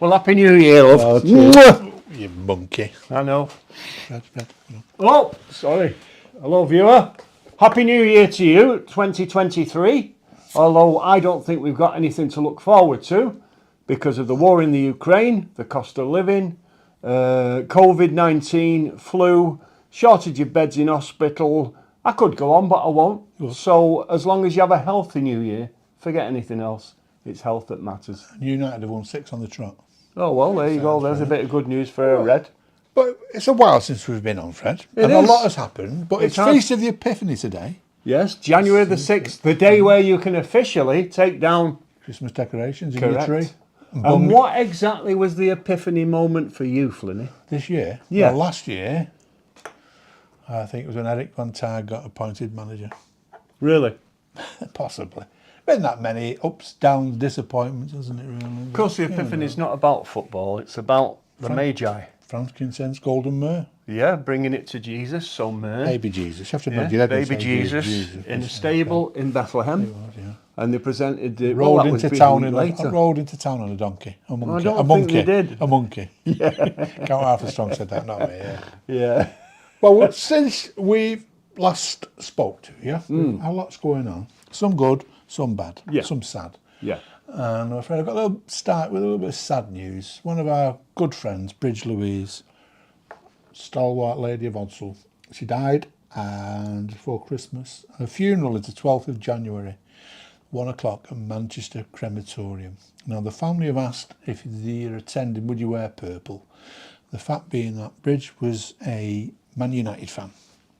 Well, Happy New Year, love. Oh, Mwah! you monkey. I know. Fred. Oh, sorry. Hello, viewer. Happy New Year to you, 2023. Although I don't think we've got anything to look forward to because of the war in the Ukraine, the cost of living, COVID-19, flu, shortage of beds in hospital. I could go on, but I won't. So as long as you have a healthy New Year, forget anything else. It's health that matters. United have won 6 on the trot. Oh, well, there you go. There's a bit of good news for Red. But it's a while since we've been on, Fred. It a is. lot has happened. But it's Feast of the Epiphany today. Yes, January the 6th, the day where you can officially take down Christmas decorations in Correct. your tree. And what exactly was the epiphany moment for you, Flynny? This year? Yeah. Well, last year, I think it was when Eric Van Tag got appointed manager. Really? Possibly. Been that many ups, downs, disappointments, hasn't it, really? Of course, the epiphany is not about football, it's about the Magi. Frankincense, golden myrrh. Yeah, bringing it to Jesus, so myrrh. Baby Jesus. You have to Yeah, nod your head and baby say Jesus in a stable in Bethlehem. was, yeah. And they presented the Rode into town later. rode into town on a donkey. A monkey. I don't a monkey. think they did. A monkey. Yeah. Can't half as strong said that, not me, yeah. Yeah. Well, since we last spoke to you, a lot's going on. Some good, some bad, some sad. Yeah. And I'm afraid I've got a start with a little bit of sad news. One of our good friends, Bridge Louise, stalwart lady of Odsall, she died and before Christmas. Her funeral is the 12th of January, 1 o'clock at Manchester Crematorium. Now, the family have asked if you're attending, would you wear purple? The fact being that Bridge was a Man United fan.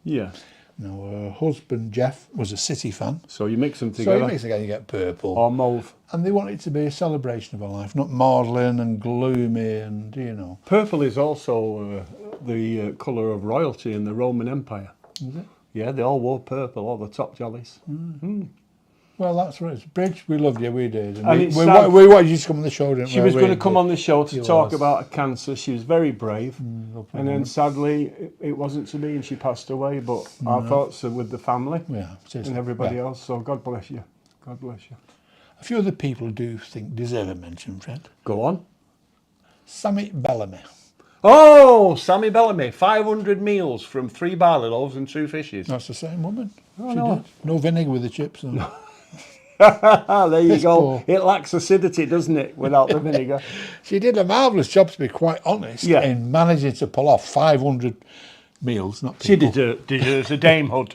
Yeah. Now, her husband, Jeff, was a City fan. So you mix them So together. you mix together, you get purple. Or mauve. And they want it to be a celebration of her life, not maudlin and gloomy and, you know. Purple is also the colour of royalty in the Roman Empire. Is it? Yeah, they all wore purple, all the top jollies. Well, that's right. Bridge, we loved you, we did. And we, it's we, sad. we wanted you to come on the show, didn't we? She was going to Really come did. on the show to She talk was. about her cancer. She was very brave. And then sadly, it wasn't to be and she passed away. But our thoughts are with the family Yeah, seriously. and everybody Yeah. else. So God bless you. God bless you. A few other people do think deserve a mention, Fred. Go on. Sammy Bellamy. Oh, Sammy Bellamy. 500 meals from 3 barley loaves and 2 fishes. That's the same woman. Oh, She no. did. No vinegar with the chips. No. There you Piss go. poor. It lacks acidity, doesn't it, without the vinegar? She did a marvellous job, to be quite honest, Yeah. in managing to pull off 500 meals, not She people. deserves a damehood.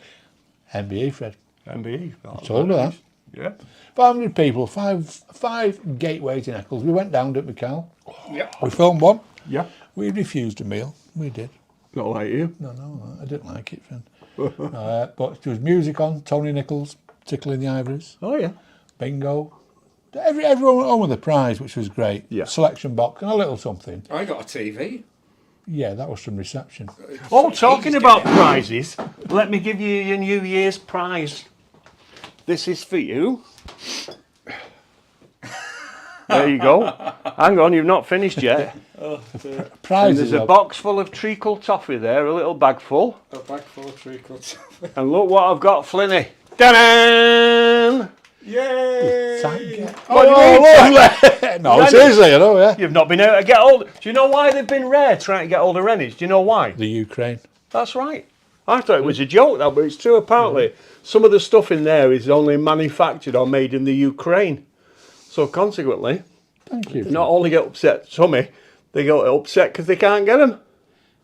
MBE, Fred. MBE. Told her that. Yeah. 500 people, five gateways in Eccles. We went down, didn't we, Cal? Yeah. We filmed one. Yeah. We refused a meal. We did. Not like you. No, I didn't like it, friend. But there was music on, Tony Nichols, Tickling the Ivories, Oh, yeah. bingo. Everyone went on with a prize, which was great. Yeah. Selection box and a little something. I got a TV. Yeah, that was from reception. Oh, talking about prizes, let me give you your New Year's prize. This is for you. There you go. Hang on, you've not finished yet. And Prizes. there's a box full of treacle toffee there, a little bag full. A bag full of treacles. And look what I've got, Flynny. Ta-da! Yay! What do you mean? Oh, no, Rennies? seriously, I know, yeah. You've not been able to get hold. Do you know why they've been rare trying to get hold of Rennies? Do you know why? The Ukraine. That's right. I thought it was a joke, that, but it's true apparently. Some of the stuff in there is only manufactured or made in the Ukraine. So consequently, Thank you. not only get upset, some they get upset because they can't get them.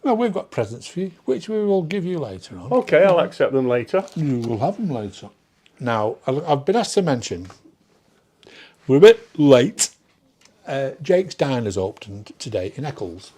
Well, we've got presents for you, which we will give you later on. Okay, I'll accept them later. You will have them later. Now, I've been asked to mention, we're a bit late. Jake's Diner's opened today in Eccles.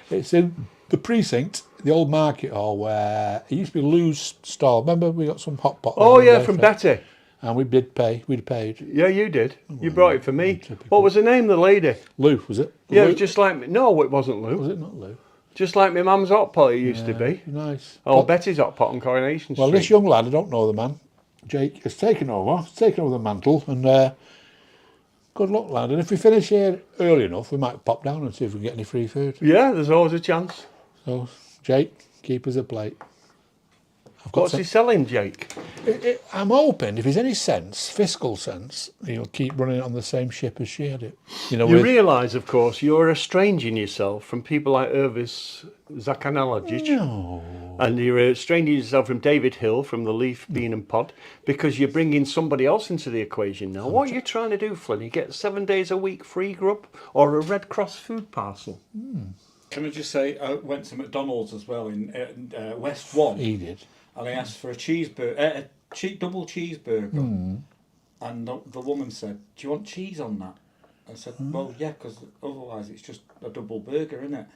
It's in the precinct, the old market hall where it used to be Lou's stall. Remember, we got some hot pot. Oh there yeah, one from day, Betty. and we did pay. We'd paid. Yeah, you did. You brought it for me. What was the name of the lady? Lou, was it? Yeah, it Lou? was just like me. No, it wasn't Lou. Was it not Lou? Just like my mum's hot pot it used to be. Nice. Oh, But- Betty's hot pot on Coronation well, Street. this young lad, I don't know the man. Jake has taken over. He's taken over the mantle, and good luck, lad. And if we finish here early enough, we might pop down and see if we can get any free food. Yeah, there's always a chance. So, Jake, keep us a plate. What's he selling, Jake? I'm hoping if there's any sense, fiscal sense, he'll keep running it on the same ship as she had it. You know, You realise, of course, you're estranging yourself from people like Irvis Zakanalagic. No. And you're estranging yourself from David Hill from the Leaf, Bean and Pod because you're bringing somebody else into the equation now. What are you trying to do, Flynny? Get 7 days a week free grub or a Red Cross food parcel? Can I just say, I went to McDonald's as well in West 1. He did. And I asked for a cheeseburger, double cheeseburger. And the woman said, "Do you want cheese on that?" I said, "Well, yeah, because otherwise it's just a double burger, isn't it?"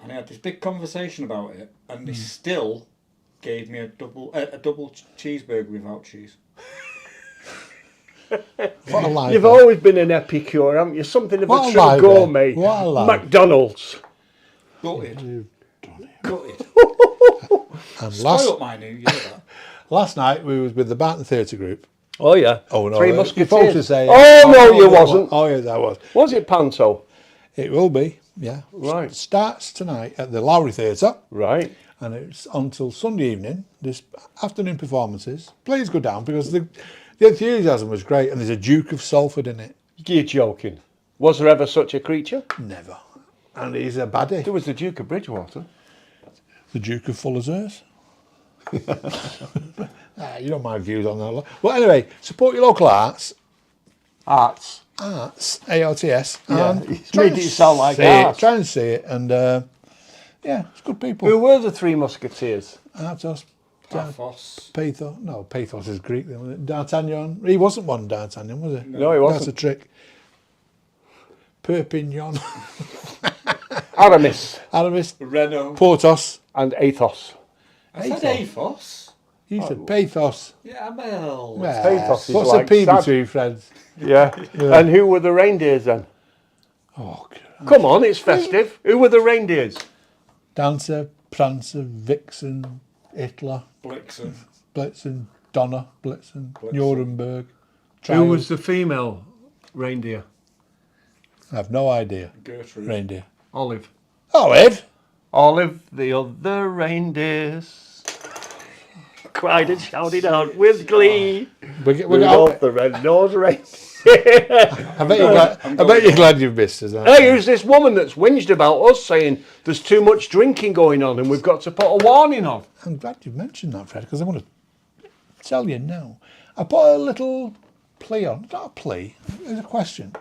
And I had this big conversation about it, and they still gave me a double cheeseburger without cheese. What a life. You've always been an epicure, haven't you? Something of What a a true life, gourmet. What a life. McDonald's. Gutted. Gutted. And Spoil up my new year, that. last night we was with the Barton Theatre group. Oh, yeah. Oh, no. Three You're Musketeers. supposed to say, oh, no, you wasn't. Oh, yes, I was. Was it Panto? It will be, yeah. Right. Starts tonight at the Lowry Theatre. Right. And it's until Sunday evening. There's afternoon performances. Please go down because the enthusiasm was great, and there's a Duke of Salford in it. You're joking. Was there ever such a creature? Never. And he's a baddie. There was the Duke of Bridgewater. The Duke of Fuller's Earth. You don't mind views on that. Well, anyway, support your local arts. Arts. Arts, ARTS. Yeah, And it's try made and it sound like see it, arts. Try and see it. And yeah, it's good people. Who were the Three Musketeers? Artos, Paphos. Pathos. No, Pathos is Greek. Then, wasn't it? D'Artagnan. He wasn't one D'Artagnan, was he? No, he wasn't. That's a trick. Perpignan. Aramis Aramis. Renault. Portos. and Athos. I said Athos. He said Pathos. Yeah, well. Well, Pathos is what's like a P sad. between friends? Yeah. And who were the reindeers then? Oh, God. Come on, it's festive. Who were the reindeers? Dancer, Prancer, Vixen, Hitler, Blixen. Blitzen, Donner, Blitzen, Nuremberg. Who Triumph. was the female reindeer? I have no idea. Gertrude. Reindeer. Olive. Oh, Ed. Olive, the other reindeers. Cried and shouted out with glee. We Rudolph the red-nosed reindeer. I bet you're glad you've missed us. aren't you? Hey, who's this woman that's whinged about us saying there's too much drinking going on and we've got to put a warning on? I'm glad you mentioned that, Fred, because I want to tell you now. I put a little plea on. Not a plea, it's a question.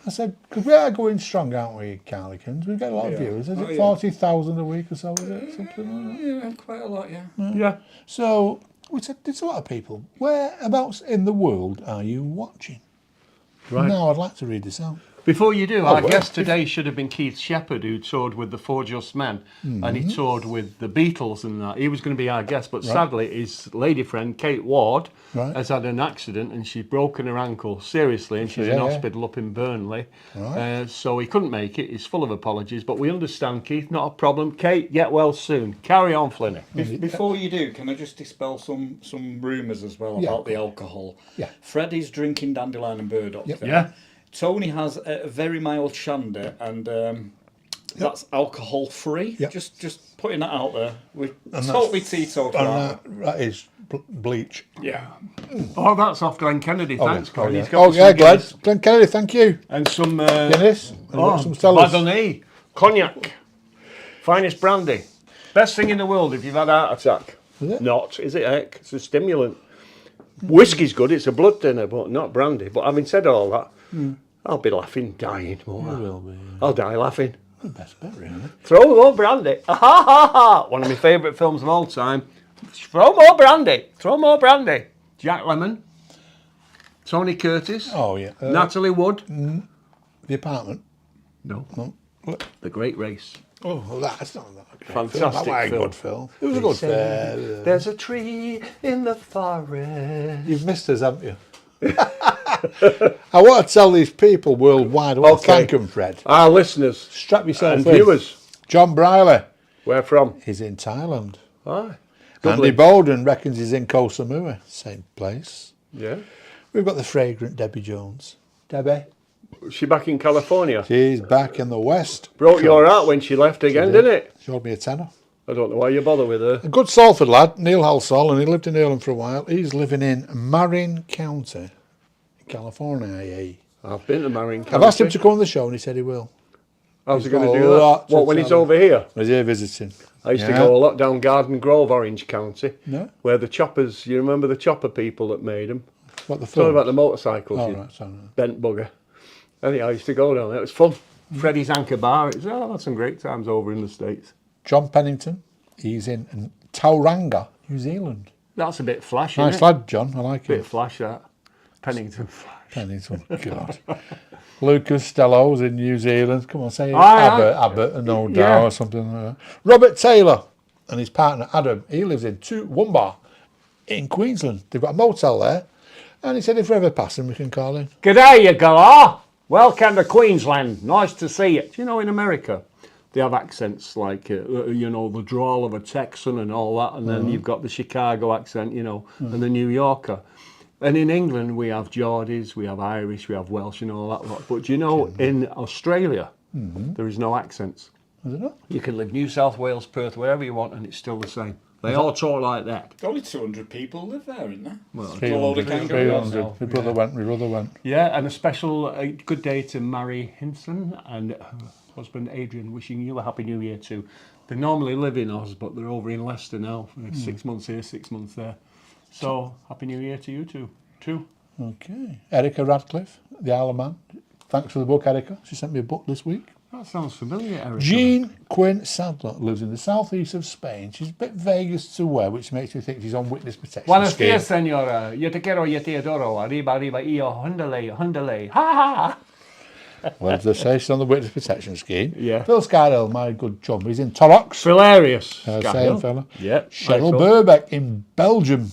I said, because we are going strong, aren't we, Carlicans? We get a lot of viewers. Is it 40,000 a week or so? Is it something like that? Yeah, quite a lot, yeah. Yeah. So we said, there's a lot of people. Whereabouts in the world are you watching? Right. Now I'd like to read this out. Before you do, our well, guest today should have been Keith Shepherd, who toured with the Four Just Men, and he toured with the Beatles and that. He was going to be our guest, but sadly his lady friend, Kate Ward, has had an accident and she's broken her ankle seriously, and she's in hospital up in Burnley. So he couldn't make it. He's full of apologies, but we understand, Keith, not a problem. Kate, get well soon. Carry on, Flynny. Before you do, can I just dispel some rumours as well about the alcohol? Yeah. Freddie's drinking dandelion and burdock. Yep. there. Yeah. Tony has a very mild shandy, and that's alcohol free. Yep. Just putting that out there. We're that's- totally teetotal. And that is bleach. Yeah. Oh, that's off Glenn Kennedy. Thanks, Glenn. He's got Oh, us yeah, some Glenn. Guinness Glenn Kennedy, thank you. And some Guinness. And we've got some Stellas. Chardonnay, cognac, finest brandy. Best thing in the world if you've had a heart attack. Is it? Not, is it, heck? It's a stimulant. Whiskey's good, it's a blood thinner, but not brandy. But having said all that, I'll be laughing, dying. Won't I? You will be. I'll die laughing. The best bet, really. Throw more brandy. Ha ha ha! One of my favourite films of all time. Throw more brandy. Throw more brandy. Jack Lemmon, Tony Curtis, Oh, yeah. Natalie Wood. The Apartment. No, What? The Great Race. Oh, well, that's not that great Fantastic film. That was a film. good film. It was a good film. There's a tree in the forest. You've missed us, haven't you? I want to tell these people worldwide, I want to thank them, Fred. Our listeners Strap yourself and in. viewers. John Briley, Where from? he's in Thailand. Aye. Andy Bowden reckons he's in Koh Samui, same place. Yeah. We've got the fragrant Debbie Jones. Debbie, Was she back in California? she's back in the West. Broke your heart when she left again, didn't it? Showed me a tenner. I don't know why you bother with her. A good Salford lad, Neil Halsall, and he lived in Ireland for a while. He's living in Marin County, California. I've been to Marin County. I've asked him to come on the show and he said he will. How's he He's going got to a do that? lot to What, when he's tell over here? He's here visiting. I used to go a lot down Garden Grove, Orange County, No? where the choppers, you remember the chopper people that made them? What the Sorry film? about the motorcycles, Oh, you right, sorry. bent bugger. Anyhow, I used to go down there. It was fun. Freddie's Anchor Bar. I've had some great times over in the States. John Pennington, he's in Tauranga, New Zealand. That's a bit flash, Nice isn't it? lad, John, I like him. Bit flash, that. Pennington flash. Pennington, God. Lucas Stello's in New Zealand. Come on, say it. Aye, Abbott, no doubt, or something like that. Robert Taylor and his partner Adam, he lives in Toowoomba in Queensland. They've got a motel there. And he said if we're ever passing, we can call in. G'day, you galah. Welcome to Queensland. Nice to see you. Do you know in America they have accents like, you know, the drawl of a Texan and all that, and then you've got the Chicago accent, you know, and the New Yorker. And in England we have Geordies, we have Irish, we have Welsh and all that lot. But do you know in Australia there is no accents. Is it not? You can live New South Wales, Perth, wherever you want, and it's still the same. They all talk like that. Only 200 people live there, isn't there? Well, 300, kangaroos. 300. My brother went. Yeah, and a special good day to Mary Hinson and her husband Adrian, wishing you a happy new year too. They normally live in Oz, but they're over in Leicester now. 6 months here, 6 months there. So, happy new year to you too. Okay. Erica Radcliffe, the Isle of Man. Thanks for the book, Erica. She sent me a book this week. That sounds familiar, Eric. Jean Quinn Sadler lives in the southeast of Spain. She's a bit vague as to where, which makes me think she's on witness protection Buenos scheme. dias, señora. Yo te quiero, yo te adoro. Arriba, arriba, yo, hundale. Ha ha ha. Well, they say she's on the witness protection scheme. Yeah. Phil Scarhill, my good chum, he's in Torrox. Hilarious. Same fella. Yeah. Cheryl Phil. Burbeck in Belgium.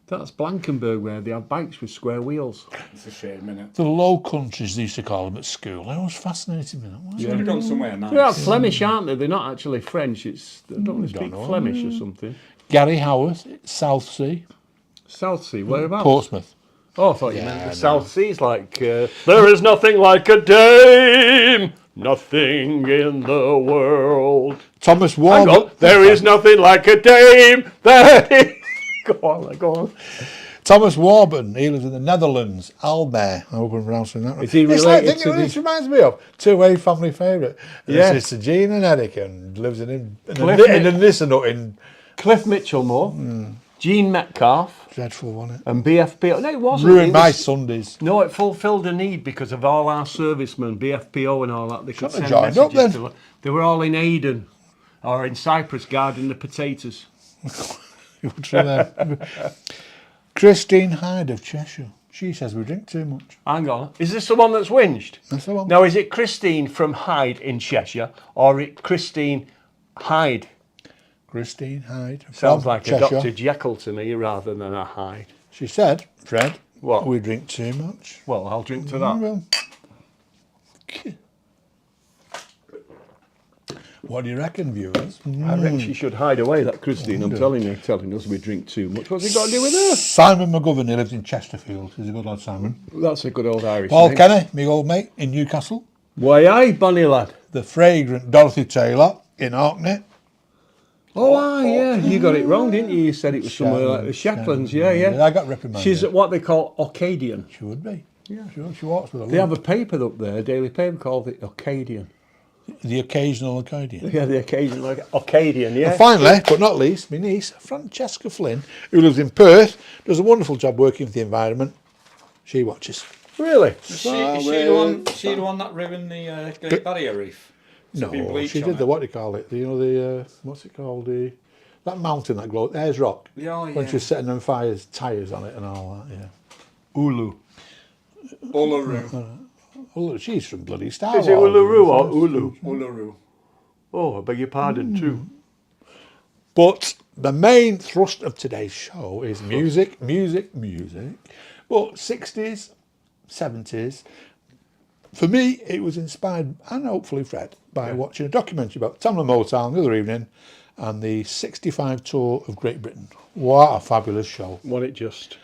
That's Blankenberg where they have bikes with square wheels. It's a shame, innit? The Low Countries, they used to call them at school. It always fascinated me. Should have gone somewhere nice. They're Flemish, aren't they? They're not actually French. It's they don't speak know. Flemish or something. Gary Howarth, South Sea, South Sea, whereabouts? Portsmouth. Oh, I thought you Yeah, meant the no. South Sea's like, there is nothing like a dame, nothing in the world. Thomas Hang Warburton. on, there is nothing like a dame, that is... Go on. Thomas Warburton, he lives in the Netherlands, Almere. I hope I'm pronouncing that right. Is he It's related like, to this reminds me of two-way family favourite. Yeah. It's Jean and Eric, and lives in a Cliff Nissanut in... Cliff Mitchellmore, Gene Metcalf, Dreadful, wasn't it? and BFPO. No, it wasn't. Ruined It my was- Sundays. No, it fulfilled a need because of all our servicemen, BFPO and all that. They could Shouldn't send have joined up messages then. to. They were all in Aden or in Cyprus guarding the potatoes. Christine Hyde of Cheshire. She says we drink too much. Hang on, is this the one that's whinged? That's the one. Now, is it Christine from Hyde in Cheshire or it Christine Hyde? Christine Hyde. Sounds from like Cheshire. a Dr. Jekyll to me rather than a Hyde. She said, Fred, What? we drink too much. Well, I'll drink to that. Well, what do you reckon, viewers? I reckon she should hide away, that Christine. I'm telling us we drink too much. What's it got to do with her? Simon McGovern, he lives in Chesterfield. He's a good lad, Simon. That's a good old Irish Paul name. Kenny, my old mate, in Newcastle. Why, aye, bunny lad. The fragrant Dorothy Taylor in Orkney. Oh, aye, yeah. You got it wrong, didn't you? You said it was somewhere like the Shetlands. Yeah. I got reprimanded. She's what they call Orcadian. She would be. Yeah. She walks with a They have limp. a paper up there, a daily paper called the Orcadian. The occasional Acadian. Yeah, the occasion like Orcadian, yeah. And finally, but not least, my niece, Francesca Flynn, who lives in Perth, does a wonderful job working for the environment. She watches. Really? Is she the one that ruined the Great Barrier Reef? No, Been bleach she on did it. the, what do you call it? The what's it called? That mountain that glows, Ayers Rock. Yeah, oh, When yeah. she was setting them fires, tyres on it and all that, yeah. Ulu. Uluru. Oh, she's from bloody Star Is it Wars. Uluru or Ulu? Uluru. Oh, I beg your pardon too. But the main thrust of today's show is music. But 60s, 70s. For me, it was inspired, and hopefully Fred, by watching a documentary about Tamla Motown the other evening and the 65 tour of Great Britain. What a fabulous show. Wasn't it just...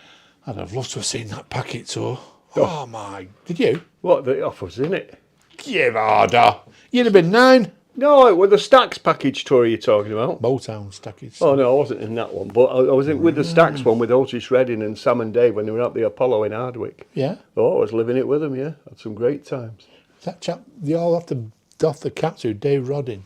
I'd have loved to have seen that packet tour. Oh my, did you? What, the offers, in it? Give order. You'd have been 9. No, it was the Stax package tour you're talking about. Motown Stackage. Oh no, I wasn't in that one, but I was with the Stax one with Otis Redding and Sam and Dave when they were at the Apollo in Hardwick. Yeah. Oh, I was living it with them. Yeah, had some great times. That chap, they all have to doff the cap to Dave Rodin.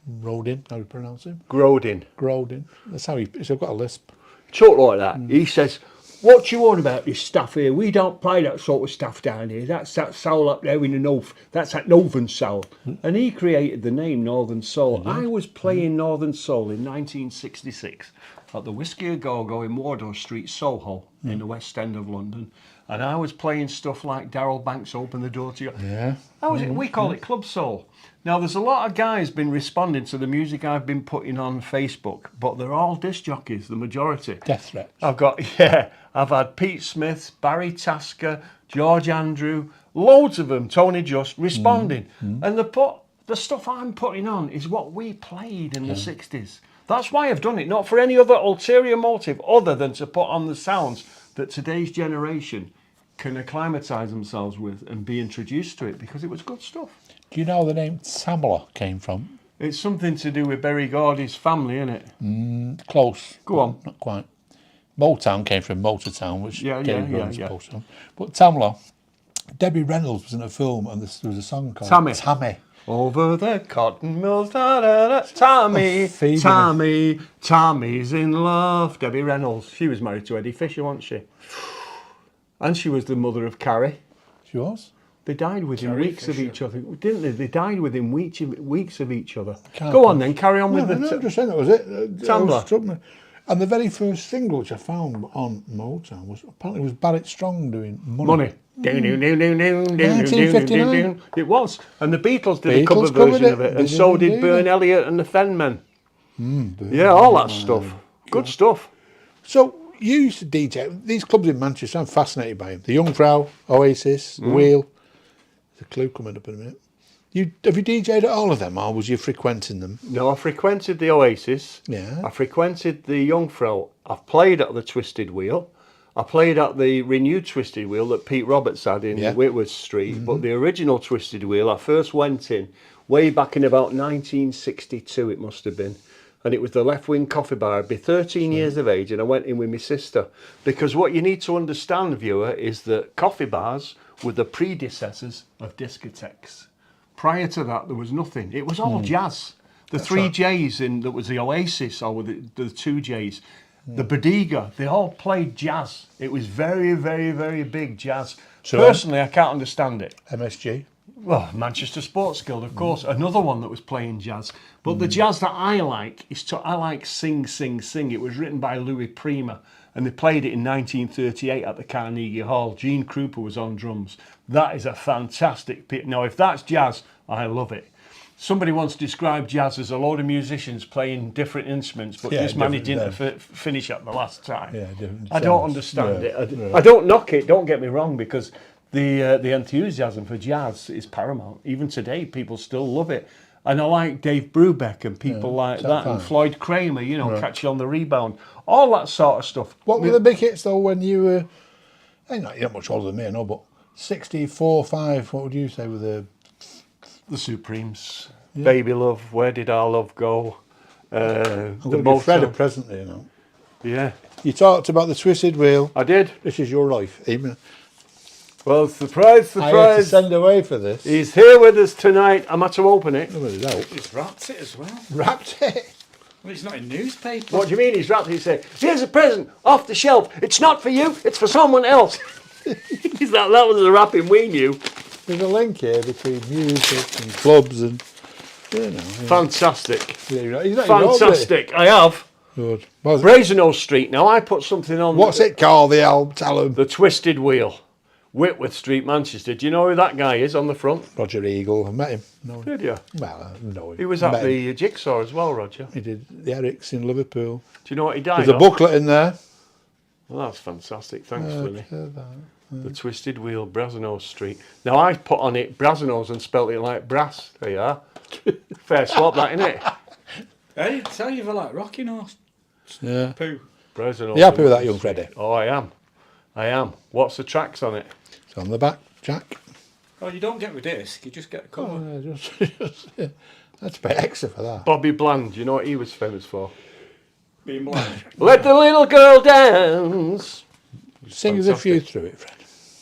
Rodin, how do you pronounce him? Grodin. Grodin. That's how he's got a lisp. Talk like that. He says, "What you on about this stuff here? We don't play that sort of stuff down here. That's that soul up there in the north. That's that northern soul." And he created the name Northern Soul. I was playing Northern Soul in 1966 at the Whiskey A Go-Go in Wardour Street, Soho, in the West End of London. And I was playing stuff like Darryl Banks, Open the Door to You. Yeah. We call it Club Soul. Now, there's a lot of guys been responding to the music I've been putting on Facebook, but they're all disc jockeys, the majority. Death threats. I've had Pete Smith, Barry Tasker, George Andrew, loads of them, Tony Just, responding. And the stuff I'm putting on is what we played in the 60s. That's why I've done it, not for any other ulterior motive other than to put on the sounds that today's generation can acclimatise themselves with and be introduced to it, because it was good stuff. Do you know where the name Tamla came from? It's something to do with Berry Gordy's family, isn't it? Close. Go on. Not quite. Motown came from Motortown, which Yeah. supposed to. But Tamla, Debbie Reynolds was in a film, and there was a song called Tammy. Over the cotton mills, da, da, da. Tommy's in love. Debbie Reynolds. She was married to Eddie Fisher, wasn't she? And she was the mother of Carrie. She was? They died within Carrie weeks of Fisher. each other, didn't they? They died within weeks of each other. Can't Go on then, carry on with No, the... just saying that was it. Tamla. Struck me. And the very first single which I found on Motown was apparently was Barrett Strong doing Money. 1959. It was. And the Beatles did a cover Beatles covered version of it. And so did Bern Elliott and the Fenmen. Yeah, all that stuff. Good stuff. So you used to DJ these clubs in Manchester. I'm fascinated by them. The Jungfrau, Oasis, The Wheel. There's a clue coming up in a minute. Have you DJ'd at all of them, or was you frequenting them? No, I frequented the Oasis. Yeah. I frequented the Jungfrau. I've played at the Twisted Wheel. I played at the renewed Twisted Wheel that Pete Roberts had in Whitworth Street. But the original Twisted Wheel, I first went in way back in about 1962, it must have been. And it was the Left Wing Coffee Bar. I'd be 13 years of age, and I went in with my sister. Because what you need to understand, viewer, is that coffee bars were the predecessors of discotheques. Prior to that, there was nothing. It was all jazz. The three J's that was the Oasis, or the two J's, the Bodega, they all played jazz. It was very, very, very big jazz. So, personally, I can't understand it. MSG. Well, Manchester Sports Guild, of course, another one that was playing jazz. But the jazz that I like I like Sing, Sing, Sing. It was written by Louis Prima, and they played it in 1938 at the Carnegie Hall. Gene Krupa was on drums. That is a fantastic pit. Now, if that's jazz, I love it. Somebody once described jazz as a load of musicians playing different instruments, but just managing to finish at the last time. Yeah, I don't understand it. I don't knock it, don't get me wrong, because the enthusiasm for jazz is paramount. Even today, people still love it. And I like Dave Brubeck and people like that, and Floyd Kramer, Catch You on the Rebound, all that sort of stuff. What were the big hits, though, when you were, you're not much older than me, I know, but 64, 5, what would you say were the Supremes, Baby Love, Where Did Our Love Go? I'm going to give Fred a present, Yeah. You talked about the Twisted Wheel. I did. This is your life, even. Well, surprise, I had to surprise. send away for this. He's here with us tonight. I'm had to open it. Nobody's out. He's wrapped it as well. Wrapped it. Well, it's not in newspaper. What do you mean he's wrapped it? He said, here's a present off the shelf. It's not for you, it's for someone else. that was the wrapping we knew. There's a link here between music and clubs and, Fantastic. Yeah, he's not Fantastic. I have. Good. Brasenose Street. Now, I put something on. What's it called, the album? Tell him. The Twisted Wheel. Whitworth Street, Manchester. Do you know who that guy is on the front? Roger Eagle. I met him. No. Did you? Well, I know him. He was at the Jigsaw as well, Roger. He did the Eric's in Liverpool. Do you know what he died There's a booklet in there. Well, that's fantastic. Thanks, Flynny. The Twisted Wheel, Brasenose Street. Now, I put on it Brasenose and spelt it like brass. There you are. Fair swap, that, innit? Hey, tell you for like rocking horse. Yeah. Poo. Brasenose. You happy with that, young Freddy? Oh, I am. I am. What's the tracks on it? It's on the back, Jack. Oh, you don't get with disc, you just get a cover. Oh, yeah, That's a bit extra for that. Bobby Bland, you know what he was famous for? Being blind. Let the little girl dance. Sing us a few through it, Fred.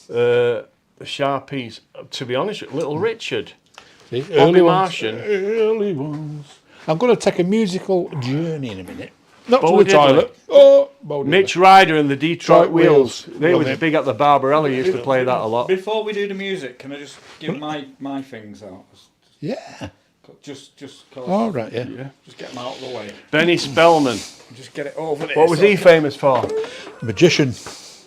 The Sharpies. To be honest, Little Richard. See, Bobby Martian. Early ones. I'm going to take a musical journey in a minute. Not Bo to the Diddley. toilet. Oh, Bo Diddley. Mitch Ryder and the Detroit Detroit Wheels. Wheels. They Love was it. big at the Barbarella. Used to play that a lot. Before we do the music, can I just give my things out? Yeah. Just All right, yeah. just get them out of the way. Benny Spellman. Just get it over there. What was he famous for? Magician.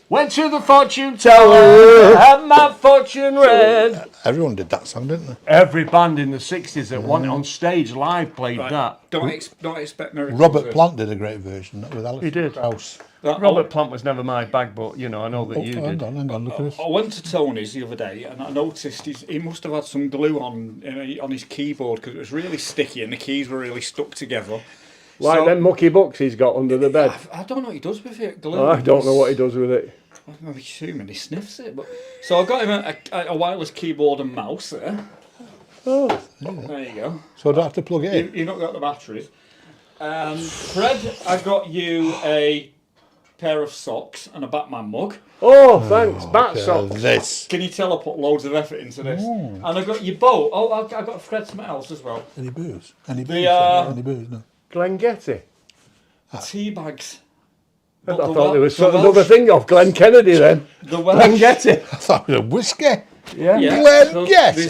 Went to the fortune teller, had my fortune read. Everyone did that song, didn't they? Every band in the 60s that went on stage live played that. Don't expect miracles. Robert Plant did a great version with Alice He did. Krauss. Robert Plant was never my bag, but you know, I know that Oh, you hang did. on, look at this. I went to Tony's the other day and I noticed he must have had some glue on his keyboard because it was really sticky and the keys were really stuck together. Like So- them mucky books he's got under the bed. I don't know what he does with it. Glue. I don't know what he does with it. I'm assuming he sniffs it. But so I got him a wireless keyboard and mouse there. Oh, There you go. So I don't have to plug it in. You've not got the batteries. Fred, I got you a pair of socks and a Batman mug. oh thanks. Bat socks. This. Can you tell I put loads of effort into this? And I got your boat. Oh, I got Fred something else as well. Any booze? Any booze? The, Any booze? No. Glengetty. Tea bags. I thought there was another thing off Glenn Kennedy then. The Welsh. Glengetty. I thought it was a whiskey. Yeah. Glenn Getty?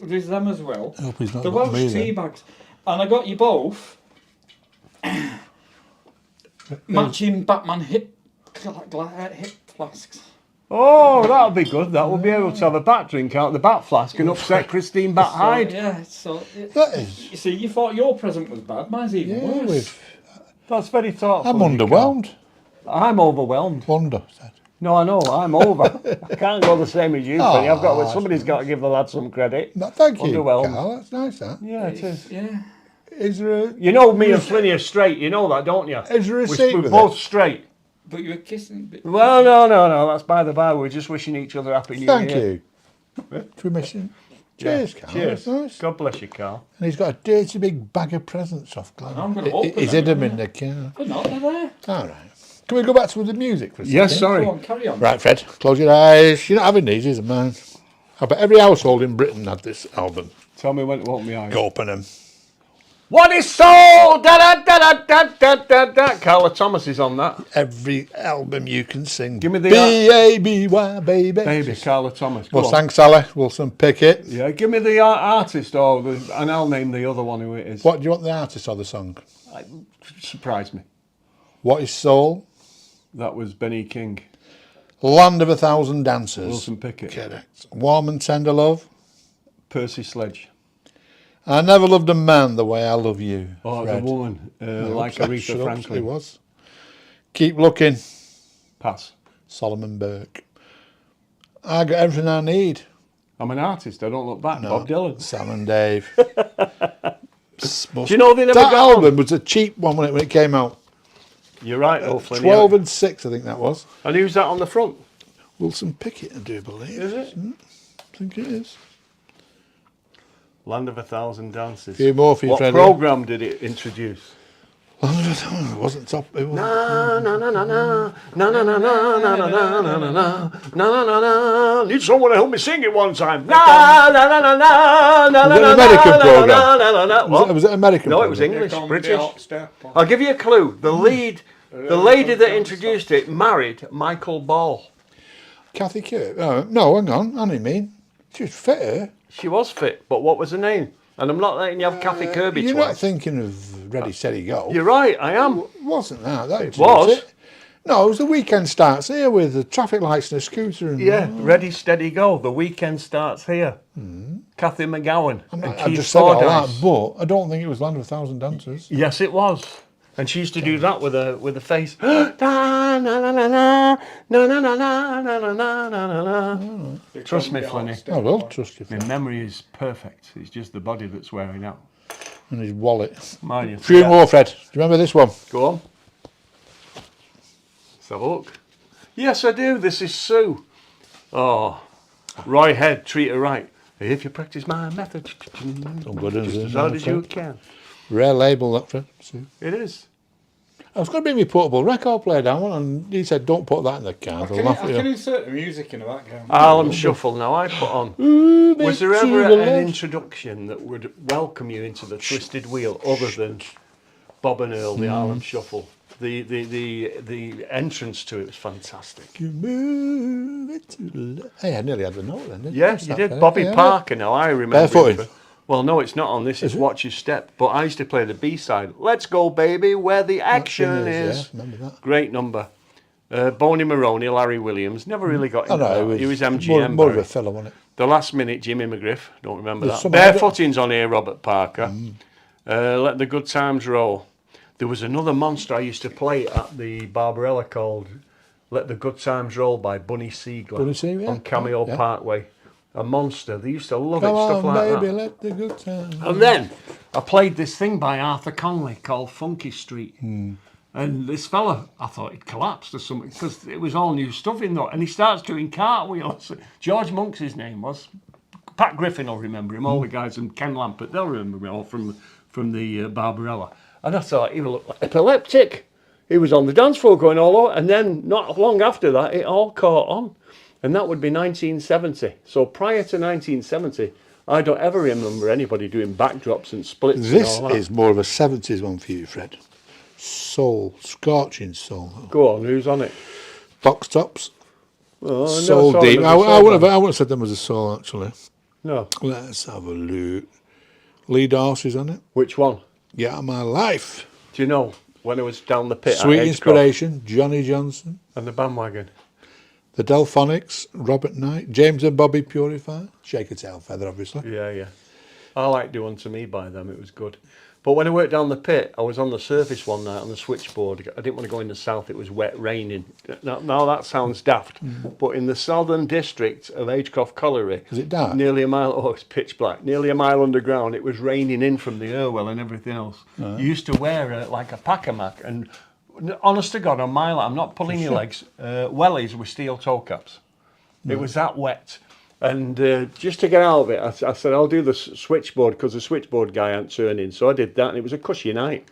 There's them as well. I hope he's not The got Welsh me tea then. bags. And I got you both matching Batman hip flasks. Oh, that'll be good. That will be able to have a bat drink out of the bat flask and upset Christine Bat Hyde. Yeah, That is. you see, you thought your present was bad. Mine's even Yeah, worse. That's very thoughtful. I'm of you, underwhelmed. Carl. I'm overwhelmed. Wonder said. No, I know. I'm over. I can't go the same as you, Penny. I've got. Somebody's got to give the lad some credit. No, thank you, Underwhelmed. Carl. That's nice, that. Yeah, it is. Yeah. Is there a... You know me and Flynny are straight. You know that, don't you? Is there a receipt We're with both it? straight. But you were kissing. Well, no. That's by the by. We're just wishing each other happy New Thank Year. you. For mission. Cheers, Carl. Cheers. That's nice. God bless you, Carl. And he's got a dirty big bag of presents off Glenn. I'm gonna open He's them, hid them in the car. They're not, they're there. All right. Can we go back to the music for a second? Yes, sorry. Go on, carry on. Right, Fred, close your eyes. You're not having these, is it, man? I bet every household in Britain had this album. Tell me when to open my eyes. Go open them. What is soul? Da da da da da da da. Carla Thomas is on that. Every album you can sing. Give me the B-A-B-Y, baby. baby, Carla Thomas. Go Well, on. thanks, Sally. Wilson Pickett. Yeah, give me the artist and I'll name the other one who it is. What do you want the artist or the song? Surprised me. What is Soul? That was Benny King. Land of a Thousand Dancers. Wilson Pickett. Correct. Warm and Tender Love. Percy Sledge. I never loved a man the way I love you. Oh, Fred. the woman, like Shut Aretha up, It Franklin. was. Keep Looking. Pass. Solomon Burke. I got everything I need. I'm an artist. I don't look back. Bob Dylan. Sam and Dave. Do you know they never that got album was a cheap one when it came out. You're right, though, Flynny. 12 and 6, I think that was. And who's that on the front? Wilson Pickett, I do believe. Is it? I think it is. Land of a Thousand Dances. Few more for you, What Freddie. programme did it introduce? It wasn't top. It wasn't. Na na na na na na na na na na na na na na na na na. Need someone to help me sing it one time. Na na na na na na na na. American programme? Na na na. Was it American? No, it was program? English, British. I'll give you a clue. The lady that introduced it married Michael Ball. Kathy Kirk. Oh, no, hang on. I didn't mean. She was fitter. She was fit, but what was her name? And I'm not letting you have Kathy Kirby You're not twice. thinking of Ready, Steady, Go. You're right, I am. Wasn't that? That was. It. No, it was The Weekend Starts Here with the traffic lights and a scooter. And Yeah, ready, steady, go. The weekend starts here. Kathy McGowan and I Keith just said all Fordyce. that, but I don't think it was Land of a Thousand Dancers. Yes, it was. And she used to do that with a face. Na, na, na, na, na, na, na, na, na, na, na, na, na. Trust me, Flynny. I will trust you. My memory is perfect. It's just the body that's wearing out. And his wallet. Mine is. Few more, Fred. Do you remember this one? Go on. Let's have a look. Yes, I do. This is Sue. Oh, Roy Head, treat her right. If you practice my method, good as just it, as hard my as you friend. can. Rare label, that, Fred. See? It is. I was going to bring my portable record player down, and he said, don't put that in the can. I They'll can, laugh I at can you. insert the music in the background. Harlem Shuffle now I put on. Ooh, Was there to ever the an left. introduction that would welcome you into the Twisted Wheel other than Bob and Earl, the Harlem Shuffle? The entrance to it was fantastic. You move it to the left. Hey, I nearly had the note then, didn't Yeah, What's you that, did. Fred? Bobby Yeah, Parker now, I remember. Barefooted? him for- Well, no, it's not on this. It's it? Watch Your Step. But I used to play the B-side. Let's Go, Baby, where the action is. Yeah, remember that. Great number. Boney Maroney, Larry Williams. Never really got I into know, that. He was MGM. more of Barry. a fella, wasn't it? The Last Minute, Jimmy McGriff. Don't remember There's that. some I don't- Barefooting's on here, Robert Parker. Let the Good Times Roll. There was another monster I used to play at the Barbarella called Let the Good Times Roll by Bunny Siegler Bunny Siegler, yeah. on Cameo Yeah. Parkway. A monster. They used to love Come it, stuff on, like baby, that. let the good time. And then I played this thing by Arthur Conley called Funky Street. And this fella, I thought he'd collapsed or something because it was all new stuff in there. And he starts doing cartwheels. George Monk's his name was. Pat Griffin will remember him. All the guys, and Ken Lampert, they'll remember me all from the Barbarella. And I thought he looked like epileptic. He was on the dance floor going all over. And then not long after that, it all caught on. And that would be 1970. So prior to 1970, I don't ever remember anybody doing backdrops and splits This and all that. is more of a 70s one for you, Fred. Soul, scorching soul. Go on, who's on it? Box tops, Oh, I never soul saw deep. them I as a soul wouldn't band. have said them as a soul, actually. No. Let's have a look. Lead horses on it. Which one? Get Out of My Life. Do you know when I was down the pit Sweet at Edgecroft Inspiration, Johnny Johnson. and the bandwagon? The Delphonics, Robert Knight, James and Bobby Purify, Shake a Tail Feather, obviously. Yeah, yeah. I liked Do Unto Me by them. It was good. But when I worked down the pit, I was on the surface one night on the switchboard. I didn't want to go in the south. It was wet, raining. Now that sounds daft. But in the southern district of Agecroft Colliery, Was it dark? nearly a mile, oh, it's pitch black, nearly a mile underground, it was raining in from the Irwell and everything else. You used to wear like a pack-a-mac. And honest to God, on my life, I'm not pulling your legs, wellies with steel toe caps. It was that wet. And just to get out of it, I said, I'll do the switchboard because the switchboard guy ain't turning. So I did that, and it was a cushy night.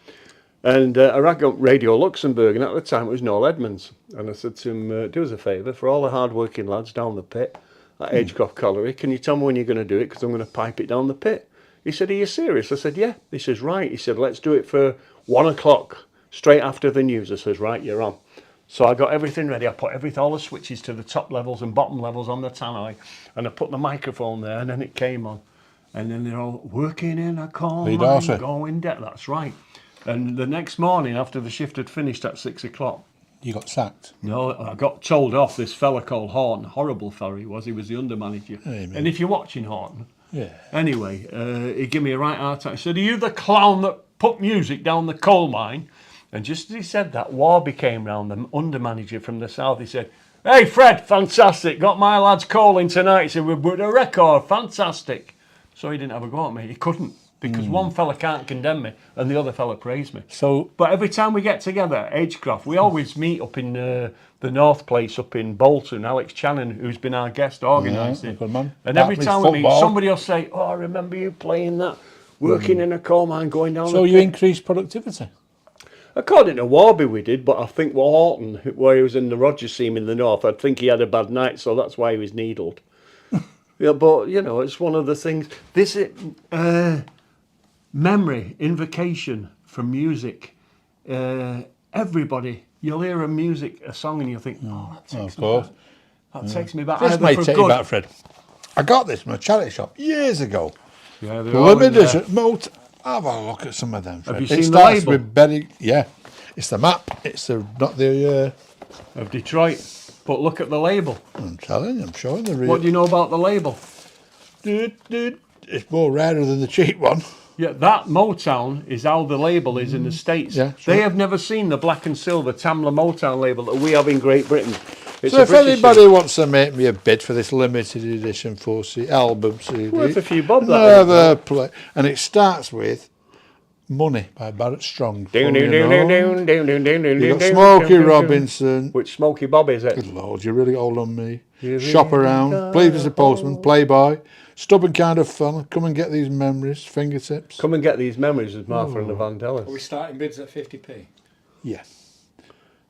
And I rang up Radio Luxembourg, and at the time it was Noel Edmonds. And I said to him, do us a favour, for all the hard-working lads down the pit at Agecroft Colliery, can you tell me when you're going to do it? Because I'm going to pipe it down the pit. He said, are you serious? I said, yeah. He says, right. He said, let's do it for 1 o'clock, straight after the news. I says, right, you're on. So I got everything ready. I put all the switches to the top levels and bottom levels on the tannoy, and I put the microphone there, and then it came on. And then they're all working in a coal Lead mine, horse. going down. That's right. And the next morning, after the shift had finished at 6 o'clock, You got sacked. no, I got told off. This fella called Horton, horrible fella he was. He was the under manager. Hey, man. And if you're watching Horton, Yeah. anyway, he gave me a right hard time. He said, are you the clown that put music down the coal mine? And just as he said that, Warby came round, the under manager from the south. He said, hey, Fred, fantastic. Got my lads calling tonight. He said, we've put a record, fantastic. So he didn't have a go at me. He couldn't, because one fella can't condemn me and the other fella praised me. So, But every time we get together at Agecroft, we always meet up in the North Place up in Bolton. Alex Channon, who's been our guest, organised Yeah, it. good man. And every Barclays time we meet, football. somebody will say, oh, I remember you playing that, working in a coal mine, going down so the you pit." increased productivity. According to Warby we did, but I think with Horton, where he was in the Rogers team in the North, I think he had a bad night, so that's why he was needled. Yeah, but, you know, it's one of the things. This memory, invocation from music. Everybody, you'll hear a song and you'll think, oh, that takes Of me course. back. That takes me back. This Either might for take you good- back, Fred. I got this from a charity shop years ago. Yeah, they're all in Limited there. edition. Have a look at some of them, Fred. you It seen the starts label? with Betty. Yeah. It's the map. It's not the... Of Detroit. But look at the label. I'm telling you, I'm showing the real... What do you know about the label? It's more rarer than the cheap one. Yeah, that Motown is how the label is in the States. Yeah, They sure. have never seen the black and silver Tamla Motown label that we have in Great Britain. It's So a if British anybody wants to make me a bid for this limited edition 4C album CD, Worth a few bob, that never play. And it starts with Money by Barrett Strong. Down, Funny down, down, enough. down, down, down, down, down, You got down, Smokey down, down, down. Robinson. Which Smokey Bob is it? Good Lord, you're really old on me. You Shop really around, got Please as a postman, hold. Playboy, Stubborn Kind of Fun, Come and Get These Memories, Fingertips. Come and get these memories of Martha and the Are we Vandellas. starting bids at 50p? Yeah.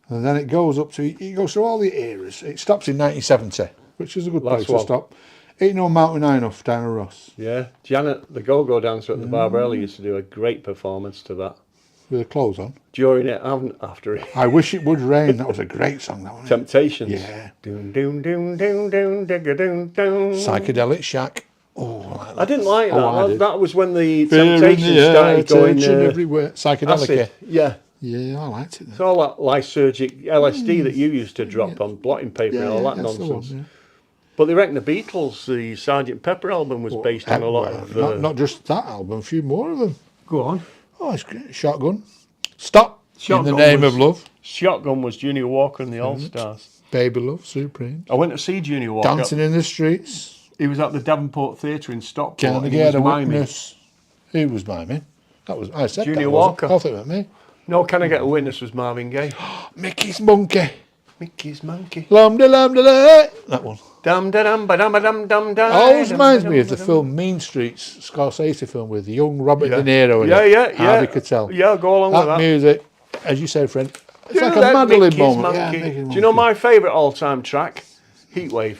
And then it goes up to, it goes through all the eras. It stops in 1970, which is a good Last place to one. stop. Ain't No Mountain High Enough, Diana Ross, Yeah, Janet, the go-go dancer at the Barbarella, used to do a great performance to that. with her clothes on. During it and after it. I Wish It Would Rain, that was a great song, that wasn't it? Temptations. Yeah. Doon, doon, doon, doon, doon, digga, doon, doon. Psychedelic Shack. Oh, I like that. I didn't like that. Oh, I did. That was when the Fear in Temptations the air, started going tension everywhere. Psychedelic. acid. Yeah. Yeah, I liked it then. It's all that lysergic LSD that you used to drop on blotting paper and all that that's the nonsense. one, yeah. But they reckon the Beatles, the Sgt. Pepper album was based on a lot Well, of... not just that album, a few more of them. Go on. Oh, it's great. Shotgun. Stop. Shotgun In the Name was- of Love. Shotgun was Junior Walker and the All-Stars. Baby Love, Supreme. I went to see Junior Walker. Dancing in the Streets. He was at the Davenport Theatre in Stockport. Can I and he Get was a miming. Witness? Who was miming? That was, I said Junior that, wasn't Walker. it? I thought it was me. No, Can I Get a Witness was Marvin Gaye. Mickey's Monkey. Mickey's Monkey. Lum de lum de la. That one. Dum da dum ba dum ba dum dum dum. Always reminds me of the film Mean Streets, Scorsese film with young Robert De Niro in Yeah, it. yeah, yeah. Harvey Keitel. Yeah, go along with That that. music, as you say, friend, it's Do like a that Madeline Mickey's moment. Yeah, Monkey. Mickey's Do you know Monkey. my favourite all-time track? Heatwave.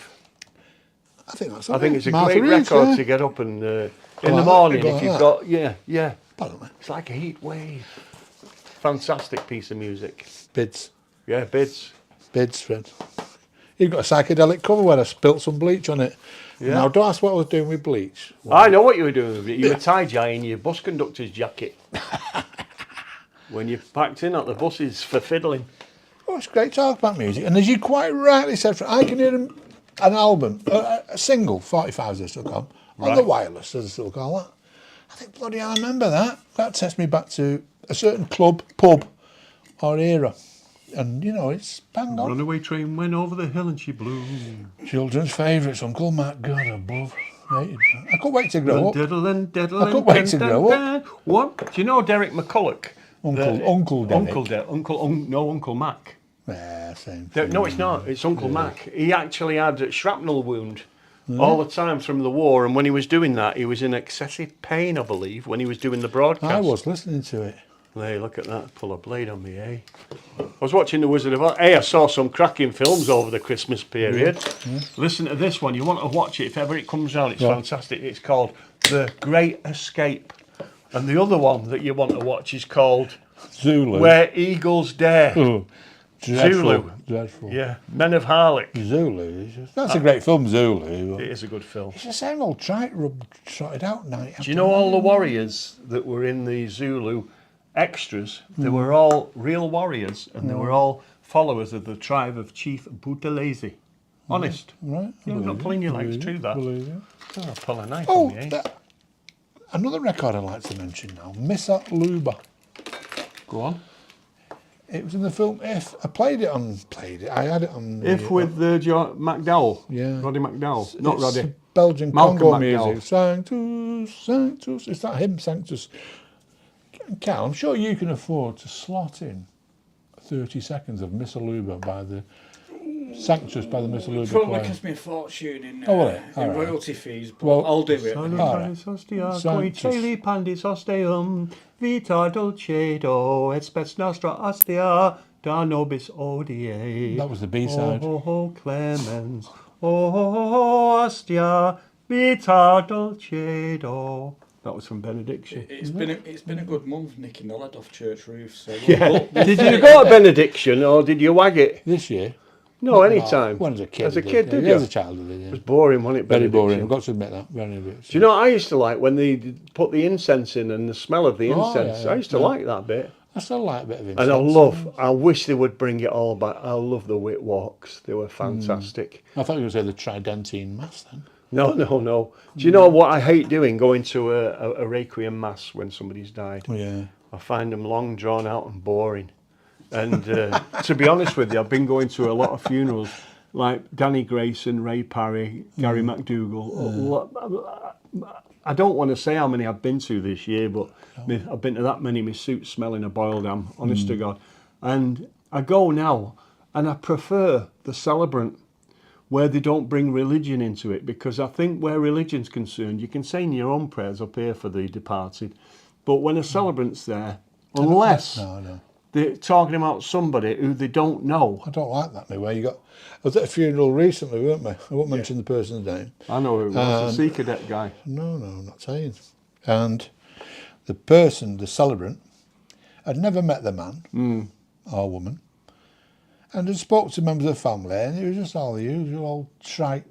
I think that's I think it's a Martha great Reeves, record yeah. to get up and in Well, the morning go if like you've that. got yeah. Pardon me. It's like a heat wave. Fantastic piece of music. Bids. Yeah, bids. Bids, friend. You've got a psychedelic cover where I spilt some bleach on it. Yeah. Now, don't ask what I was doing with bleach. I know what you were doing with it. You were tie-dyeing your bus conductor's jacket when you packed in at the buses for fiddling. Oh, it's great to talk about music. And as you quite rightly said, I can hear an album, a single, 45 as they still call them, on the wireless, as they still call that. I think, bloody hell, I remember that. That takes me back to a certain club, pub, or era. And, you know, it's bang on. Runaway train went over the hill and she blew. Children's favourites, Uncle Matt, God above. I couldn't wait to grow up. Diddling, diddling, I couldn't wait to grow up. What? Do you know Derek McCulloch? Uncle Derek. Uncle Mac. Yeah, same. No, it's not. It's Uncle Mac. He actually had a shrapnel wound all the time from the war, and when he was doing that, he was in excessive pain, I believe, when he was doing the broadcast. I was listening to it. Hey, look at that. Pull a blade on me, eh? I was watching The Wizard of Oz. Hey, I saw some cracking films over the Christmas period. Listen to this one. You want to watch it if ever it comes out. It's fantastic. It's called The Great Escape. And the other one that you want to watch is called Zulu. Where Eagles Dare. Oh, dreadful. Zulu. Dreadful. Yeah, Men of Harlech. Zulu. That's a great film, Zulu. It is a good film. It's the same old trotted out night. Do you know all the warriors that were in the Zulu extras? They were all real warriors, and they were all followers of the tribe of Chief Buthelezi. Honest. Right. Yeah, I'm not pulling your legs, true that. Believe you. Oh, pull a knife Oh, on me, eh? another record I'd like to mention now, Missa Luba. Go on. It was in the film If. I I had it on... If with McDowell. Yeah. Roddy McDowell. Not it's Roddy. Belgian Malcolm Congo McDowell. music. Sanctus, Sanctus. It's that hymn, Sanctus. Cal, I'm sure you can afford to slot in 30 seconds of Missa Luba by the Sanctus by the Missa Luba Probably choir. cost me a fortune in, will it? in All right. royalty fees, but Well, I'll do it. Alright. Coiteli pandis osteum, vita dulcedo, et spes nostra ostia, da nobis odie. That was the B-side. Oh, clemens, oh, ostia, vita dulcedo. That was from Benediction. It's been a good month nicking the lead off church roofs. So Did you go to Benediction or did you wag it? This year? No, anytime. When as a kid. As a I did. kid, did Yeah, you? as a child, I did, yeah. It was boring, wasn't it? Very boring. Benediction? I've got to admit that. Very bit. Do you know what I used to like when they put the incense in and the smell of the Oh, incense? yeah, I used to like that bit. I still like a bit of incense. And I wish they would bring it all back. I love the Whit Walks. They were fantastic. I thought you were going to say the Tridentine Mass then. No. Do you know what I hate doing? Going to a Requiem Mass when somebody's died. Oh, yeah. I find them long, drawn out and boring. And to be honest with you, I've been going to a lot of funerals like Danny Grayson, Ray Parry, Gary McDougall. I don't want to say how many I've been to this year, but I've been to that many. My suit's smelling of boiled ham, honest to God. And I go now, and I prefer the celebrant, where they don't bring religion into it, because I think where religion's concerned, you can say in your own prayers up here for the departed, but when a celebrant's there, unless they're talking about somebody who they don't know. I don't like that anyway. I was at a funeral recently, weren't we? I won't mention the person's name. I know who it was, the Sea Cadet guy. No, I'm not saying. And the person, the celebrant, had never met the man or woman, and had spoke to members of the family, and it was just all the usual old trite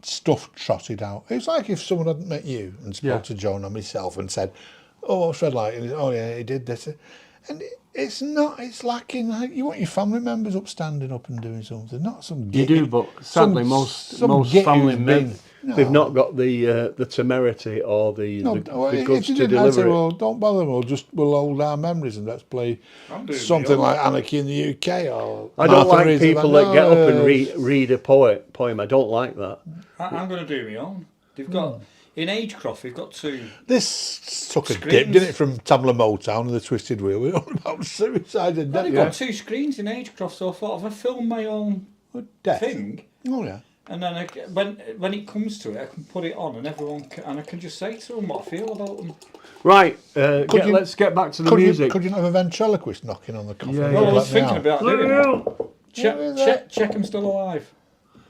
stuff trotted out. It's like if someone hadn't met you and spoke to Joan or myself and said, "Oh, what's Fred like?" And oh yeah, he did this, and it's not. It's lacking. Like, you want your family members up, standing up and doing something, not some. You do, but sadly, most family men, they've not got the temerity or the guts to deliver it. Well, don't bother. We'll hold our memories and let's play something like Anarchy in the UK. Or I don't like people that get up and read a poem. I don't like that. I'm going to do my own. They've got. In Agecroft, we've got 2. This took a dip, didn't it, from Tamla Motown and the Twisted Wheel? We're on about suicide and death. They've got 2 screens in Agecroft, so I thought if I film my own thing, and then when it comes to it, I can put it on, and I can just say to them what I feel about them. Right, let's get back to the music. Could you not have a ventriloquist knocking on the coffin? Yeah, well, I was thinking about doing that. Check I'm still alive.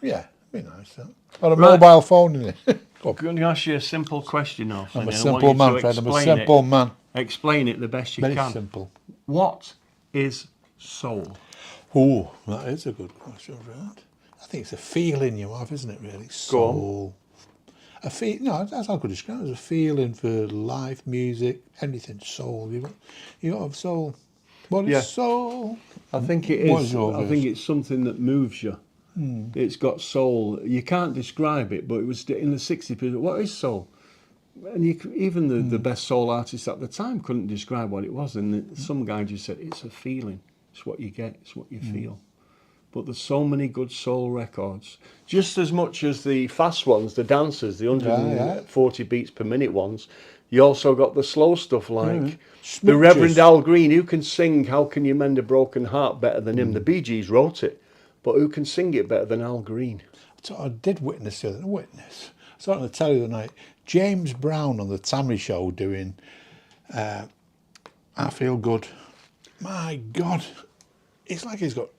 Yeah, it'd be nice. Or a mobile phone in it. I'm going to ask you a simple question, now, I'm a simple man, Fred. I'm a simple man. Explain it the best you can. Very simple. What is soul? Oh, that is a good question, Fred. I think it's a feeling you have, isn't it, really? Soul. That's how I could describe it. It's a feeling for life, music, anything. Soul. You got to have soul. What is soul? I think it is. I think it's something that moves you. It's got soul. You can't describe it, but it was in the 60s. What is soul? And even the best soul artists at the time couldn't describe what it was. And some guy just said, it's a feeling. It's what you get. It's what you feel. But there's so many good soul records. Just as much as the fast ones, the dancers, the 140 beats per minute ones, you also got the slow stuff like the Reverend Al Green. Who can sing How Can You Mend a Broken Heart better than him? The Bee Gees wrote it. But who can sing it better than Al Green? So I did witness the other night. I saw it on the telly the other night. James Brown on the Tammy Show doing I Feel Good. My God. It's like he's got...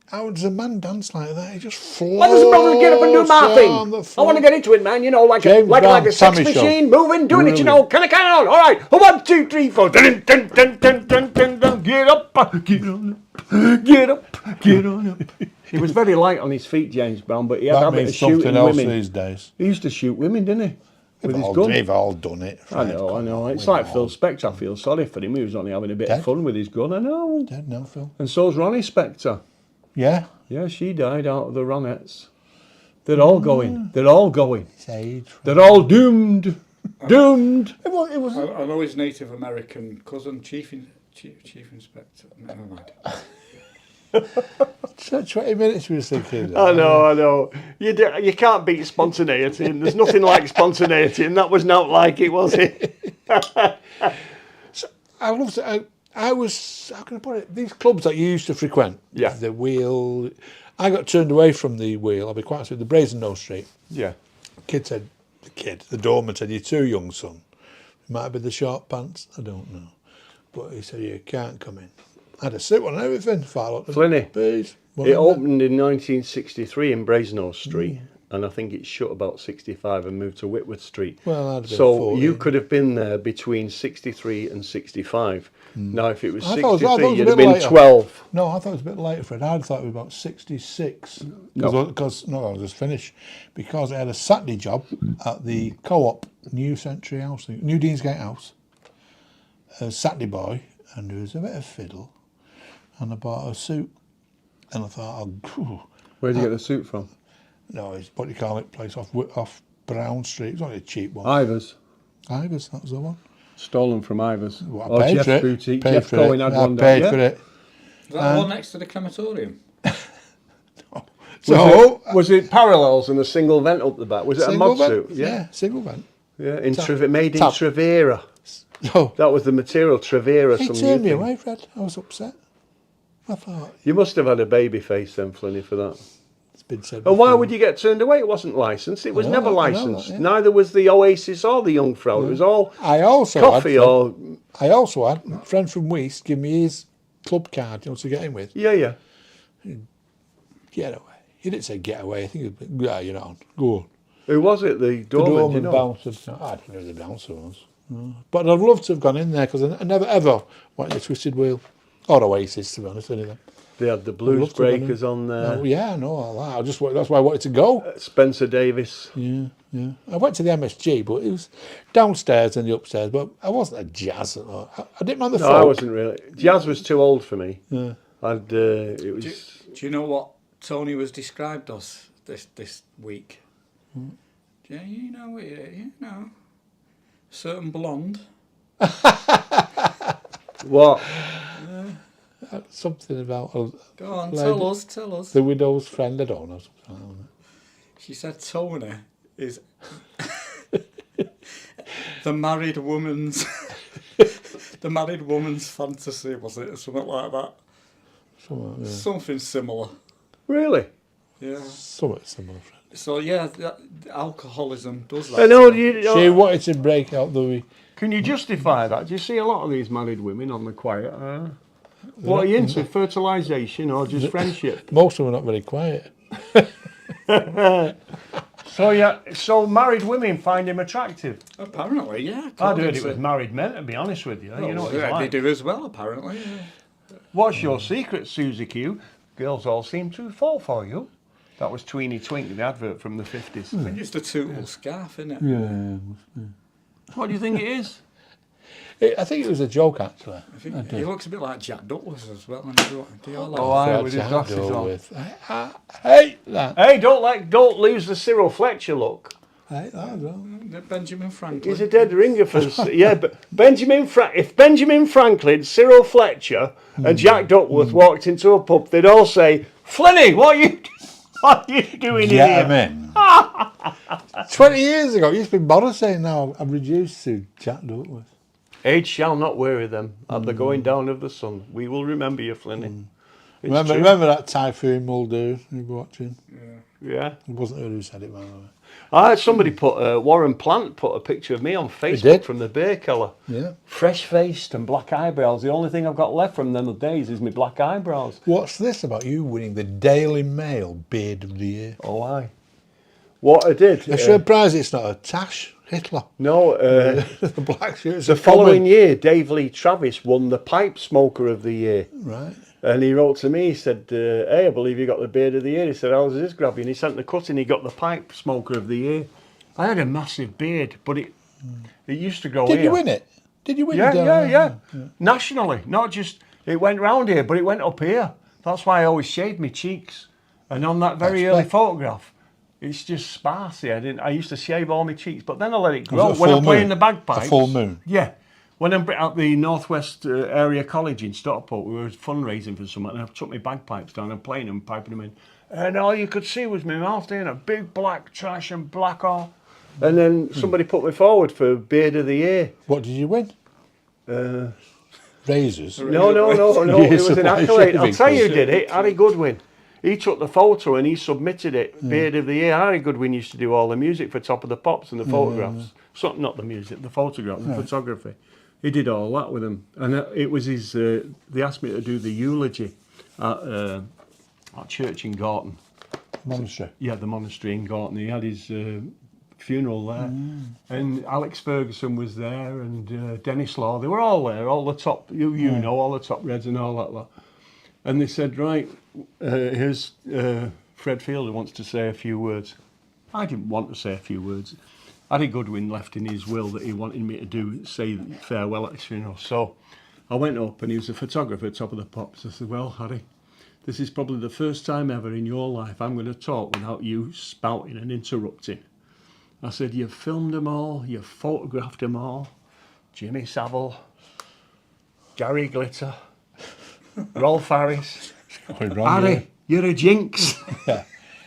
How does a man dance like that? He just floats. I just want to get up and do my thing. I want to get into it, man. You know, like a sex machine, moving, doing it. You know, kind of on. All right, 1, 2, 3, 4. Dun, dun, dun, dun, dun, dun, dun. Get up, get on up, get up, get on up. He was very light on his feet, James Brown, but he had a habit of shooting women. These days. He used to shoot women, didn't he? With his gun. They've all done it. Fred. I know. It's like Phil Spector. I feel sorry for him. He was only having a bit of fun with his gun. I know. Dead now, Phil. And so's Ronnie Spector. Yeah. Yeah, she died out of the Ronettes. They're all going. They're all going. It's age. They're all doomed. Doomed. It was. I know his Native American cousin, Chief Inspector. Never mind. 20 minutes we were thinking. I know. You can't beat spontaneity, and there's nothing like spontaneity, and that was not like it, was it? So, I loved it. I was, how can I put it, these clubs that you used to frequent, the Wheel, I got turned away from the Wheel, I'll be quite honest with you, the Brazen Nose Street. Yeah. The doorman said, you're too young, son. It might have been the short pants, I don't know. But he said, you can't come in. I had a sit on everything. Flynny, it opened in 1963 in Brazen Nose Street. And I think it shut about 65 and moved to Whitworth Street. Well, I'd so 40. You could have been there between 63 and 65. Now, if it was 63, you'd have been later. 12. No, I thought it was a bit later, Fred. I thought it was about 66. I'll just finish. Because I had a Saturday job at the Co-op New Century House, New Deansgate House. A Saturday boy, and there was a bit of fiddle. And I bought a suit. And I thought, where did you get the suit from? No, it's what do you call it? Place off Brown Street. It's only a cheap one. Ivers, that was the one. Stolen from Ivers. Well, I paid Jeff's for it. Boutique. Paid Jeff for Cohen it. had I one paid down, for it. Is that the one next to the crematorium? No. Was it parallels and a single vent up the back? Was it a mod suit? Yeah, single vent. Yeah, made in tap. Trevera. Oh, That was the material, Trevera. he turned me away, Fred. I was upset. I thought, You must have had a baby face then, Flynny, for that. it's been said And why before. would you get turned away? It wasn't licensed. It was know never that, I know licensed. that, yeah. Neither was the Oasis or the Jungfrau. It was all I also coffee had, or... I also had a friend from Weast give me his club card, to get in with. Yeah. Get away. He didn't say get away. I think it was, yeah, you're not on. Go on. Who was it? The doorman, do you know? Bouncer. I didn't know who the bouncer was. No. But I'd love to have gone in there because I never ever went in the Twisted Wheel. Or Oasis, to be honest, any of them. They had the Blues Breakers on there. Oh, yeah, I know all that. That's why I wanted to go. Spencer Davis. Yeah. I went to the MSG, but it was downstairs and the upstairs. But I wasn't a jazz. I didn't mind the folk. No, I wasn't really. Jazz was too old for me. Yeah. It was. Do you know what Tony was described us this week? Yeah, you know, certain blonde. What? Something about Go on, lady. tell us. The widow's friend. I don't know. Something like that. She said Tony is the married woman's fantasy, was it, or something like that? Something similar. Really? Yeah. Somewhat similar. Friend. So yeah, alcoholism does that. I know. She wanted to break out the. Can you justify that? Do you see a lot of these married women on the quiet? What are you into? Fertilisation or just friendship? Most of them are not very quiet. So married women find him attractive. Apparently, yeah. I'd heard it was married men, to be honest with you. You know what it's like. They do as well, apparently. Yeah. What's your secret, Susie Q? Girls all seem to fall for you. That was Tweeny Twink, the advert from the 50s. I think it's the tootable scarf, isn't it? Yeah. What do you think it is? I think it was a joke, actually. I think he looks a bit like Jack Douglas as well. Do you all like Aye, with his glasses on. I hate that. Hey, don't lose the Cyril Fletcher look. I hate that as well. Benjamin Franklin. He's a dead ringer for but if Benjamin Franklin, Cyril Fletcher, and Jack Duckworth walked into a pub, they'd all say, "Flynny, what are you doing Get here?" him in. 20 years ago, it used to be bother saying now I'm reduced to Jack Duckworth. Age shall not weary them at the going down of the sun. We will remember you, Flynny. Remember that Typhoon Muldoon you were watching? Yeah. It wasn't her who said it, by the way. I had somebody Warren Plant put a picture of me on Facebook from the beer cellar. Yeah. Fresh-faced and black eyebrows. The only thing I've got left from them days is my black eyebrows. What's this about you winning the Daily Mail Beard of the Year? Oh, aye. What I did... I'm surprised it's not a Tash Hitler. No, the black shirts. the following year, Dave Lee Travis won the Pipe Smoker of the Year. Right. And he wrote to me, he said, hey, I believe you got the Beard of the Year. He said, how's this grabby? And he sent the cut and he got the Pipe Smoker of the Year. I had a massive beard, but it used to grow here. Did you win it? Did you win it? Yeah. Nationally, not just, it went round here, but it went up here. That's why I always shaved my cheeks. And on that very early photograph, it's just sparse here. I used to shave all my cheeks, but then I let it grow. When I'm playing the bagpipes. A full moon? Yeah. When I'm at the Northwest Area College in Stockport, we were fundraising for something, and I took my bagpipes down and playing them, piping them in. And all you could see was my mouth doing a big black trash and black eye. And then somebody put me forward for Beard of the Year. What did you win? Razors? No. It was an accolade. I'll tell you who did it. Harry Goodwin. He took the photo and he submitted it. Beard of the Year. Harry Goodwin used to do all the music for Top of the Pops and the photographs. So, not the music, the photographs, the photography. He did all that with him. And it was his... they asked me to do the eulogy at church in Gorton. Monastery? Yeah, the monastery in Gorton. He had his funeral there. And Alex Ferguson was there and Dennis Law. They were all there, all the top... You know, all the top Reds and all that lot. And they said, right, here's Fred Fielder wants to say a few words. I didn't want to say a few words. Harry Goodwin left in his will that he wanted me to say farewell at his funeral. So I went up and he was a photographer at Top of the Pops. I said, well, Harry, this is probably the first time ever in your life I'm going to talk without you spouting and interrupting. I said, you've filmed them all, you've photographed them all. Jimmy Savile, Gary Glitter, Rolf Harris. Harry, you're a jinx.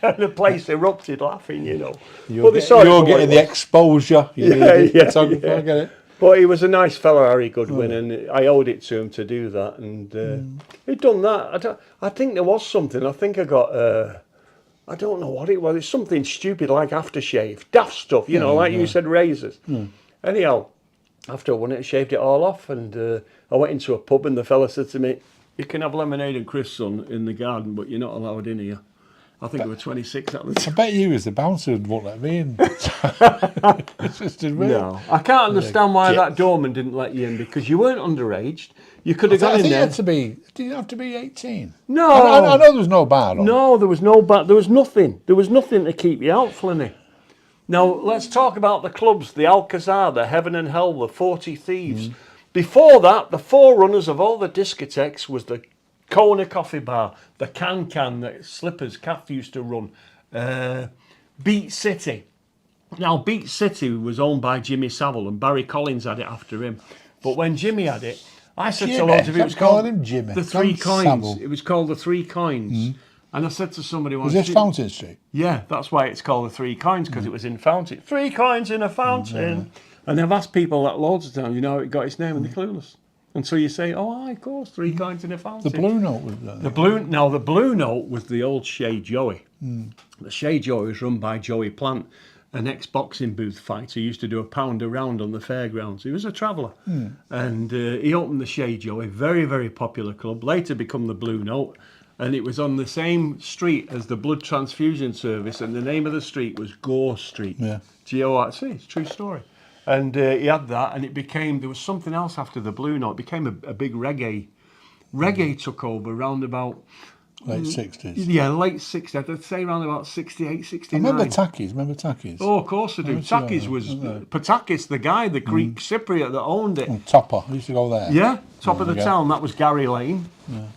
And the place erupted laughing, you know. You're, they saw it for you're what getting it the was. exposure. You Yeah, need yeah, photographer, yeah. I get it. But he was a nice fella, Harry Goodwin, and I owed it to him to do that. And he'd done that. I think there was something. I think I got, I don't know what it was. It's something stupid like aftershave. Daft stuff, you know, like you said, razors. Anyhow, after I won it, I shaved it all off. And I went into a pub and the fella said to me, "You can have lemonade and crisps, son, in the garden, but you're not allowed in here." I think we were 26 at the time. I bet you was the bouncer who won't let me in. It's just a real. No, I can't understand why Gits. that doorman didn't let you in, because you weren't underage. You could have I gone think in you there. had to be. Did you have to be 18? No. I know there was no bar on. No, there was no there was nothing. There was nothing to keep you out, Flynny. Now, let's talk about the clubs, the Alcazar, the Heaven and Hell, the 40 Thieves. Before that, the forerunners of all the discotheques was the Kona Coffee Bar, the Can that Slippers Caff used to run, Beat City. Now, Beat City was owned by Jimmy Savile, and Barry Collins had it after him. But when Jimmy had it, I said to loads of people, it was Stop calling called him Jimmy. the Three Call him Coins. Savile. It was called the Three Coins. And I said to somebody once, Was this Fountain Street? yeah, that's why it's called the Three Coins, because it was in Fountain. 3 coins in a fountain. And I've asked people that loads of times, you know how it got its name, and they're clueless. Until you say, oh, aye, of course, 3 coins in a fountain. The Blue Note was there. The Blue Note was the old Shea Joey. The Shea Joey was run by Joey Plant, an ex-boxing booth fighter. He used to do a pound a round on the fairgrounds. He was a traveller. And he opened the Shea Joey, very, very popular club, later become the Blue Note. And it was on the same street as the blood transfusion service, and the name of the street was Gore Street. Yeah. G-O-R-C, it's a true story. And he had that, and it became, there was something else after the Blue Note. It became a big reggae. Reggae took over round about... Late 60s. Yeah, late 60s. I'd say around about 68, 69. I remember Takis. Oh, of course I do. Takis was... Patakis, the guy, the Greek Cypriot that owned it. And Topper. I used to go there. Yeah, top of the yeah. town. That was Gary Lane.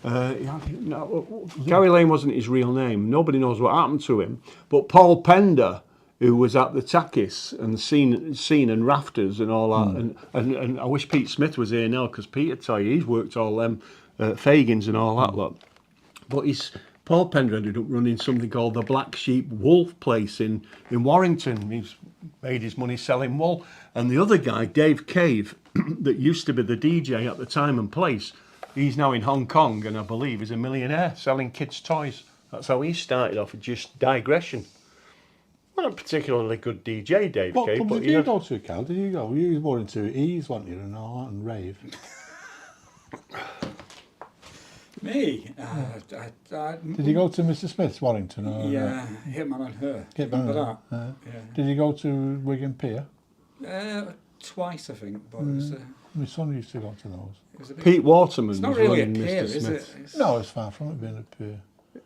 Gary Lane wasn't his real name. Nobody knows what happened to him. But Paul Pender, who was at the Takis and Scene and Rafters and all that, and I wish Pete Smith was here now, because Pete would tell you he's worked all them Fagans and all that lot. But Paul Pender ended up running something called the Black Sheep Wolf Place in Warrington. He's made his money selling wool. And the other guy, Dave Cave, that used to be the DJ at the time and place, he's now in Hong Kong, and I believe is a millionaire selling kids' toys. That's how he started off, just digression. Not a particularly good DJ, Dave What Cave. club But did you go to, Cal? Did you go? You was more into ease, weren't you, and all that, and rave? Me? Did you go to Mr. Smith's, Warrington? Or, Yeah, Hitman and Her. Remember that? Yeah. Did you go to Wigan Pier? Twice, I think, but it was, My son used to go to those. it was a bit... Pete Waterman It's was not really a running pier, Mr. is it? Smith. It's- No, it's far from it being a pier.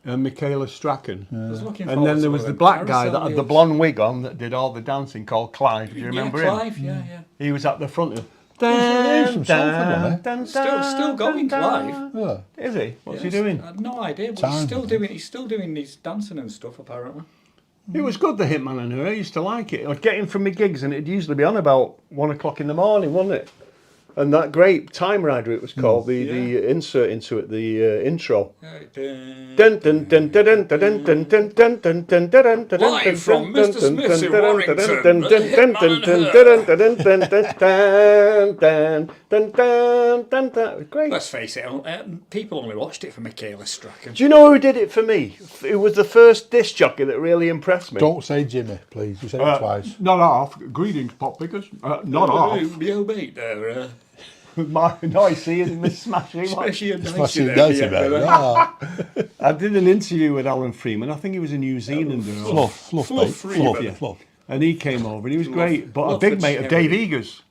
And Michaela Strachan. I was looking And forward then to there was one the of black them. guy that Carousel had the Deals. blonde wig on that did all the dancing, called Clive. Do you remember yeah, him? Clive, yeah. He was at the front of... He's from Salford, wasn't Still going, Clive. Yeah. Is he? What's he Yes, doing? I had no idea, but Time, he's still doing his dancing and stuff, apparently. It was good, the Hitman and Her. I used to like it. I'd get in from my gigs and it'd usually be on about 1 o'clock in the morning, wasn't it? And that great Time Rider, it was called, the insert into it, the intro. Live from Mr. Smith's in Warrington, the It was great. Let's face it, people only watched it for Michaela Strachan. Do you know who did it for me? It was the first disc jockey that really impressed me. Don't say Jimmy, please. You said it twice. Not half. Greetings, pop pickers. Not half. Yo, mate, there. My noisy and Miss Smashing. Especially a Smashing nicey Daisy, there. baby. Yeah, Ah, I did an interview with Alan Freeman. I think he was a New Zealander. fluff, Fluff mate. free, Fluff, baby. fluff. And he came over and he was great. But a love big the mate of cherry. Dave Eagers.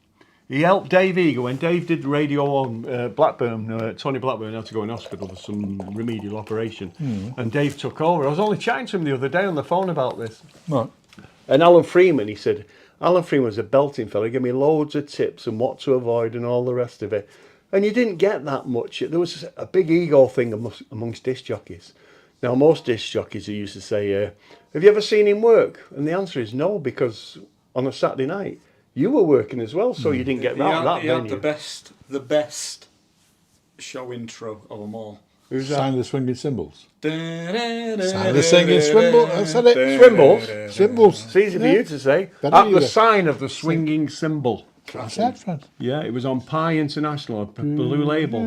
He helped Dave Eager when Dave did radio on Blackburn. Tony Blackburn had to go in hospital for some remedial operation. And Dave took over. I was only chatting to him the other day on the phone about this. Right. And Alan Freeman, he said, Alan Freeman was a belting fella. He gave me loads of tips and what to avoid and all the rest of it. And you didn't get that much. There was a big ego thing amongst disc jockeys. Now, most disc jockeys who used to say, have you ever seen him work? And the answer is no, because on a Saturday night, you were working as well, so you didn't get that He had venue. the best show intro of them all. Who's Sign that? of the Swinging Cymbals. Sign Sign of the Singing Cymbals. I said it. Swimbles? Cymbals. It's easy for you to say. Better At you the do. sign of the swinging cymbal. I said, Fred. Yeah, it was on Pi International, a blue label.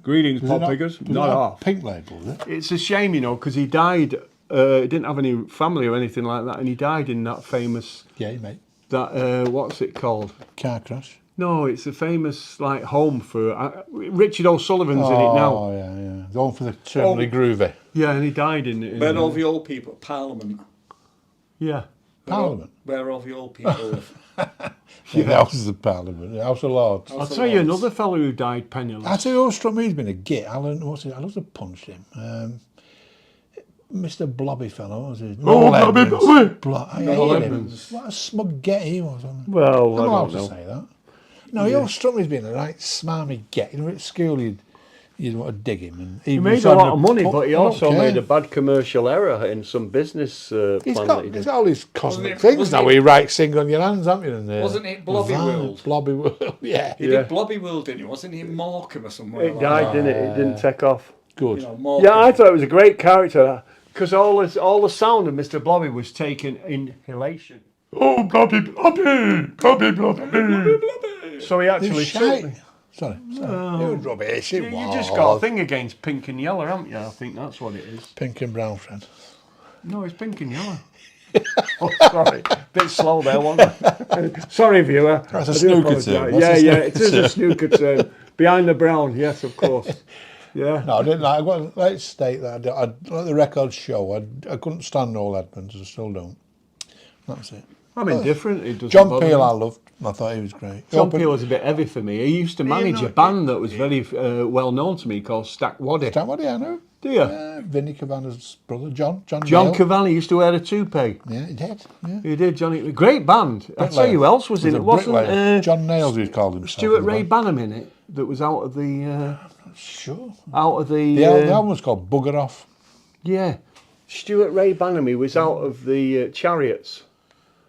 Greetings, Was it pop figures. was Not it off. Pink label, was it? It's a shame, you know, because he died. He didn't have any family or anything like that, and he died in that famous. Yeah, mate. That what's it called? Car crash. No, it's a famous like home for Richard O'Sullivan's in it now. Oh, yeah. The one for the terminally groovy. Yeah, and he died in it. Where all the old people, Parliament. Yeah. Parliament. Where all the old people live. Yeah, the House of the Parliament. The House of Lords. I'll tell you another fellow who died penniless. I tell you, who struck me, he's been a git. Alan, what's it? I love to punch him. Mr. Blobby fellow, what was it? Blobby. I Noel hate him. Edmonds. What a smug git he was. Well, I'm I allowed don't to know. say that. No, he always struck me as being a right smarmy git. You know, at school you'd want to dig him. And He made a lot of money, but he also made a bad. bad commercial error in some business plan He's that got, he he's did. got all these cosmic it- things wasn't now. it- He writes things on your hands, haven't you? And, Wasn't it Blobby World? Blobby World, yeah. He did Blobby World, didn't he? Wasn't he in Morecambe or somewhere? It died, didn't it? It didn't take off. Good. You know, Morecambe. Yeah, I thought it was a great character because all the sound of Mr. Blobby was taken inhalation. Oh, Blobby, Blobby, Blobby, Blobby. So he He actually was took me. shite. Sorry. It was rubbish. It You was. just got a thing against pink and yellow, haven't you? I think that's what it is. Pink and brown, friend. No, it's pink and yellow. Oh, sorry. Bit slow there, wasn't it? Sorry, viewer. That's a I do snooker apologise. term. Yeah, That's a yeah, it is snooker a snooker term. Behind the brown, yes, of course. Yeah. No, I didn't like. Let's state that I let the record show. I couldn't stand Noel Edmonds. I still don't. That's it. I'm indifferent. It doesn't John bother Peel, me. I loved. I thought he was great. John Peel was a bit heavy for me. He used to manage no, a band that was very well known to me called Stack Waddy. That what I know. Do you? Vinnie Cavanagh's brother, John. John Dale. Cavani used to wear a toupee. Yeah, he did. Yeah. He did, Johnny. Great band. I'll tell you who else was in it. Wasn't John Nails, who called himself. Stuart in the Ray band. Banham in it? That was out of the Sure. the The album was called Bugger Off. yeah. Stuart Ray Banham. He was out of the Chariots.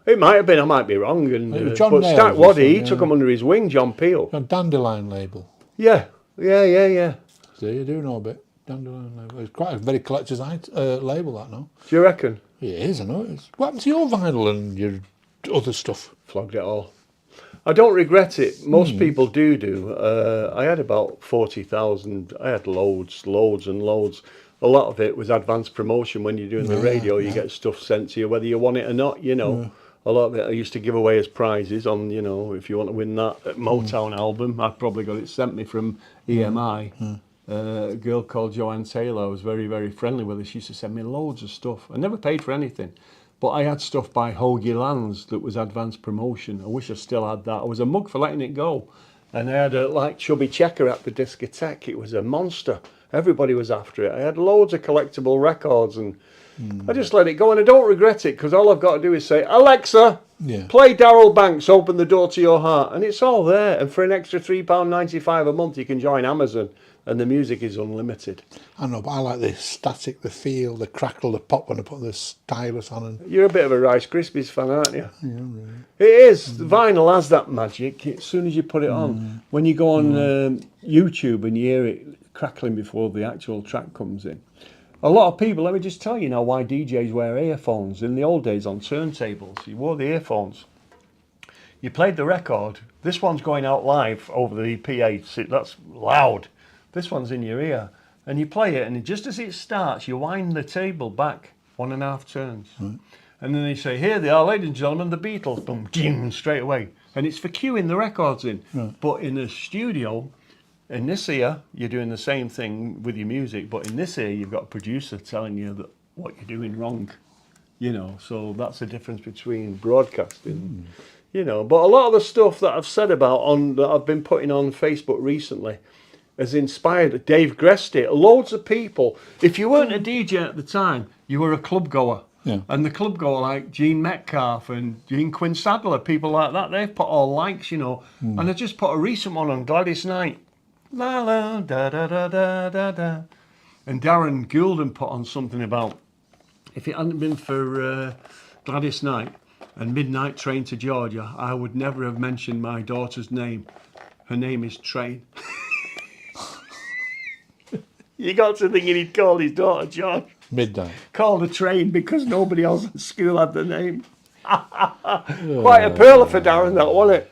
It might have been. I might be wrong. And It was John but Nails Stack or Waddy, he something, took yeah. him under his wing. John Peel. A Dandelion label. Yeah. Yeah. So you do know a bit. Dandelion label. It's quite a very collector's label, that now. Do you reckon? It is, I know it is. What happened to your vinyl and your other stuff? Flogged it all. I don't regret it. Most people do. I had about 40,000. I had loads and loads. A lot of it was advanced promotion. When you're doing the radio, you get stuff sent to you, whether you want it or not, you know. A lot of it I used to give away as prizes on, you know, if you want to win that Motown album. I probably got it sent me from EMI. A girl called Joanne Taylor. I was very, very friendly with her. She used to send me loads of stuff. I never paid for anything. But I had stuff by Hoagie Lands that was advanced promotion. I wish I still had that. I was a mug for letting it go. And I had a like Chubby Checker at the discotheque. It was a monster. Everybody was after it. I had loads of collectible records and I just let it go. And I don't regret it because all I've got to do is say, Alexa, play Darryl Banks, Open the Door to Your Heart. And it's all there. And for an extra £3.95 a month, you can join Amazon. And the music is unlimited. I know, but I like the static, the feel, the crackle, the pop when I put the stylus on. And You're a bit of a Rice Krispies fan, aren't you? Yeah, really. It is. The vinyl has that magic. As soon as you put it on, when you go on YouTube and you hear it crackling before the actual track comes in. A lot of people, let me just tell you now why DJs wear earphones. In the old days on turntables, you wore the earphones. You played the record. This one's going out live over the PA. That's loud. This one's in your ear. And you play it, and just as it starts, you wind the table back 1.5 turns. And then they say, here they are, ladies and gentlemen, the Beatles. Boom, ding, straight away. And it's for cueing the records in. But in a studio, in this ear, you're doing the same thing with your music. But in this ear, you've got a producer telling you that what you're doing wrong. You know, so that's the difference between broadcasting. You know, but a lot of the stuff that I've said about that I've been putting on Facebook recently has inspired Dave Gresti. Loads of people. If you weren't a DJ at the time, you were a club goer. Yeah. And the club goer like Gene Metcalf and Gene Quinn Sadler, people like that, they've put all likes, you know. And I just put a recent one on Gladys Knight. La la da da da da da da. And Darren Goulden put on something about if it hadn't been for Gladys Knight and Midnight Train to Georgia, I would never have mentioned my daughter's name. Her name is Train. You got to thinking he'd called his daughter John. Midnight. Called a train because nobody else at school had the name. Quite a pearler for Darren, that, wasn't it?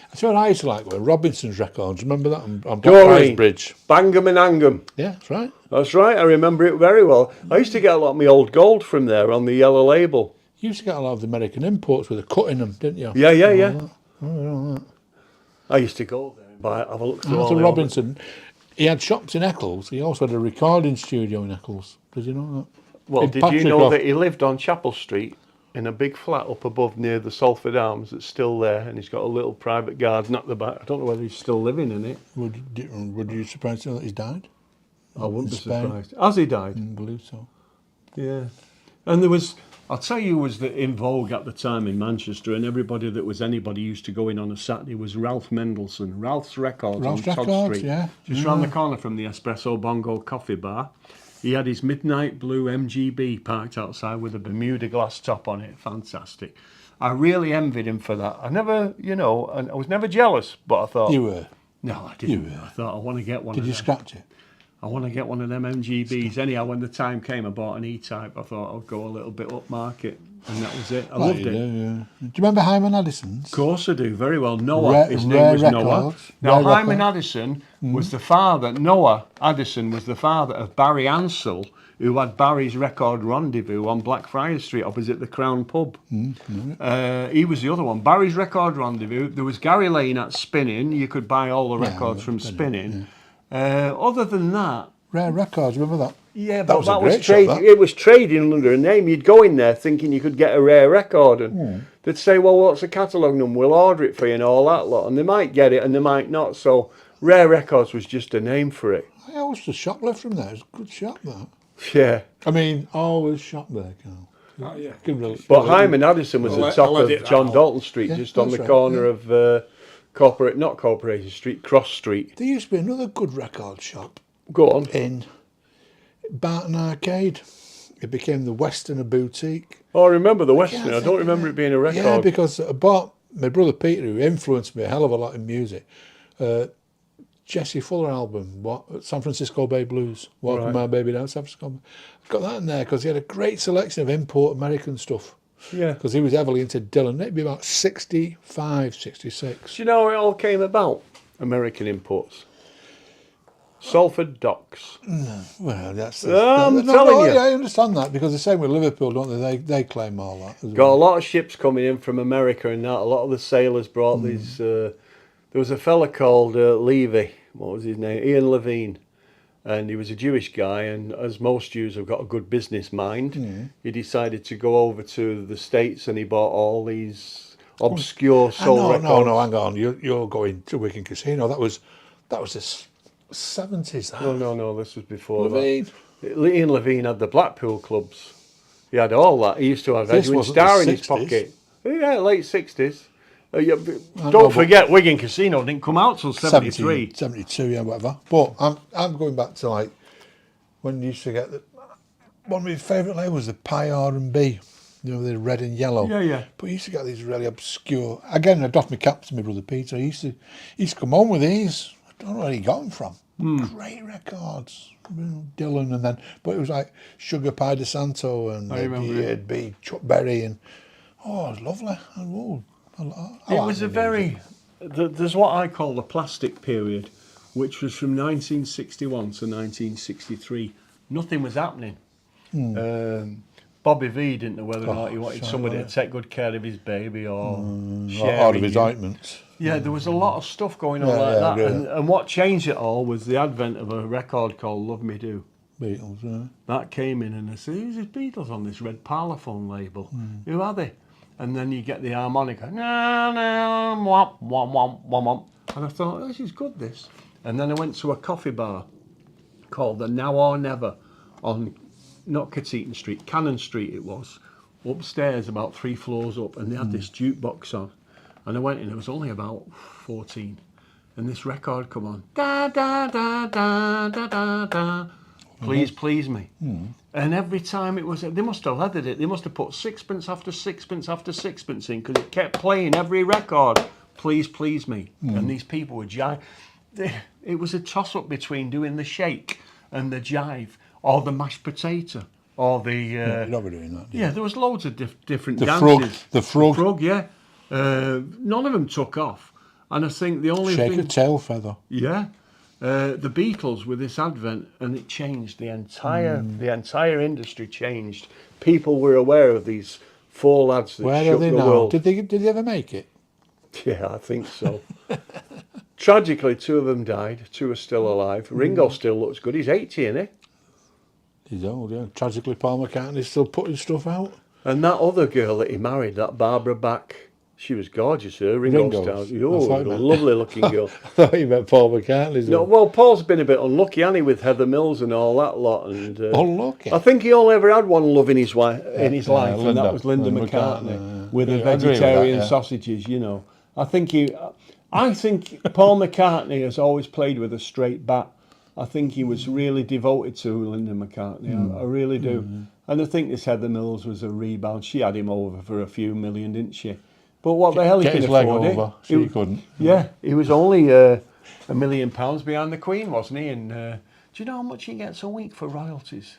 That's what I used to like, were Robinson's records. Remember that on Blackfriars Doreen. Bridge? Bangham and Angham. Yeah, that's right. That's right, I remember it very well. I used to get a lot of my old gold from there on the yellow label. You used to get a lot of the American imports with a cut in them, didn't you? Yeah. All that. I used to go there and have a look through all Arthur the Robinson, he had shops in Eccles. He also had a recording studio in Eccles. Did you know that? Well, In did you know Patrick that he lived on Chapel Street in a big flat up above near the Salford Arms that's still there, and he's got a little private garden at the back. I don't know whether he's still living in it. Would you surprised to know that he's died? I wouldn't be Spain. surprised. Has he died? I believe so. Yeah. And there was, I'll tell you who was in vogue at the time in Manchester, and everybody that was anybody used to go in on a Saturday, was Ralph Mendelssohn. Ralph's Records Ralph's on Todd Records, Street. yeah. Just round the corner from the Espresso Bongo coffee bar. He had his midnight blue MGB parked outside with a Bermuda glass top on it. Fantastic. I really envied him for that. I never, and I was never jealous, but I thought... You were. No, I didn't. You were. I thought, I want to get one Did of you them. scratch it? I want to get one of them MGBs. Anyhow, when the time came, I bought an E-Type. I thought I'd go a little bit upmarket, and that was it. I loved it. Do you remember Hyman Addison's? Of course I do, very well. Noah, his name was Records. Noah. Now, Rare Hyman Records. Addison was the father, Noah Addison was the father of Barry Ansell, who had Barry's Record Rendezvous on Blackfriars Street opposite the Crown Pub. He was the other one. Barry's Record Rendezvous. There was Gary Lane at Spinning. You could buy all the records from Spinning. Other than that, Rare Records, remember that? yeah, That but was a that great was shop, trade. that. It was trading under a name. You'd go in there thinking you could get a rare record, and they'd say, "Well, what's the catalogue number? We'll order it for you," and all that lot. And they might get it, and they might not. So, Rare Records was just a name for it. I always the shop left from there. It's a good shop, that. Yeah. I mean, always shop there, Carl. Oh, yeah. But Hyman Addison was I'll at the top let of it John out. Dalton Street, Yeah, just on the that's right, corner of not Corporation Street, Cross Street. There used to be another good record shop Go on. in Barton Arcade. It became the Westerner Boutique. Oh, I remember the Western. I think don't remember it being a record. Yeah, because I bought my brother Peter, who influenced me a hell of a lot in music. Jesse Fuller album, San Francisco Bay Blues, Walking Right. My Baby Down, San Francisco. I've got that in there because he had a great selection of import American stuff. Yeah. Because he was heavily into Dylan. Maybe about 65, 66. Do you know how it all came about? American imports. Salford docks. Well, that's... I'm telling you. Yeah, I understand that because the same with Liverpool, don't they? They claim all that as Got a well. lot of ships coming in from America and that. A lot of the sailors brought these... there was a fella called Levy. What was his name? Ian Levine. And he was a Jewish guy, and as most Jews have got a good business mind, he decided to go over to the States and he bought all these obscure soul records. No, hang on. You're going to Wigan Casino. That was the 70s. That. No, this was before Levine. that. Ian Levine had the Blackpool clubs. He had all that. He used to have This Edwin wasn't Starr the in his 60s. pocket. Yeah, late 60s. know, Don't but- forget, Wigan Casino didn't come out till 73. 72, yeah, whatever. But I'm going back to like when you used to get one of my favourite labels was the Pi R&B. You know, the red and yellow. Yeah. But you used to get these really obscure. Again, I doffed my cap to my brother Peter. He used to come home with these. I don't know where he got them from. Great records. Dylan and then, but it was like Sugar Pie de Santo and I remember it'd be Chuck Berry and it was lovely. It was a very... There's what I call the plastic period, which was from 1961 to 1963. Nothing was happening. Bobby V didn't know whether or not he wanted somebody to take good care of his baby or share out of in his you. ointments. Yeah, there was a lot of stuff going on Yeah, like yeah, that. yeah. And what changed it all was the advent of a record called Love Me Do. Beatles, yeah. That came in and I said, who's the Beatles on this red parlophone label? Who are they? And then you get the harmonica. Na, na, womp, womp, womp, womp, womp. And I thought, this is good, this. And then I went to a coffee bar called the Now or Never on, not Cateaton Street, Cannon Street it was, upstairs about 3 floors up, and they had this jukebox on. And I went in, it was only about 14. And this record come on. Da, da, da, da, da, da, da. Please, please me. And every time it was, they must have leathered it. They must have put sixpence after sixpence after sixpence in because it kept playing every record. Please, please me. And these people were it was a toss-up between doing the shake and the jive, or the mashed potato, or the You're not doing that, do you? yeah. There was loads of different The dances. frog. The frog, yeah. None of them took off, and I think the only Shake thing, a tail feather. yeah, the Beatles with this advent, and it changed the entire industry. Changed. People were aware of these four lads that Where shook are they the now? world. Did they ever make it? Yeah, I think so. Tragically, two of them died. Two are still alive. Ringo still looks good. He's 80, isn't he? He's old, yeah. Tragically, Paul McCartney's still putting stuff out. And that other girl that he married, that Barbara Bach, she was gorgeous. Her Ringo's Ringo's. style. I Oh, thought a you meant- lovely looking girl. I thought you meant Paul McCartney's. No, well, Paul's been a bit unlucky, hasn't he, with Heather Mills and all that lot. And Unlucky. I think he only ever had one love in his life, and Linda. that was Linda Linda McCartney, McCartney, with the yeah, I agree with that, vegetarian yeah. sausages. You know, I think Paul McCartney has always played with a straight bat. I think he was really devoted to Linda McCartney. I really do. And I think this Heather Mills was a rebound. She had him over for a few million, didn't she? But what the hell he Get can his leg afford over. it. She couldn't. Yeah, he was only £1 million behind the Queen, wasn't he? And do you know how much he gets a week for royalties?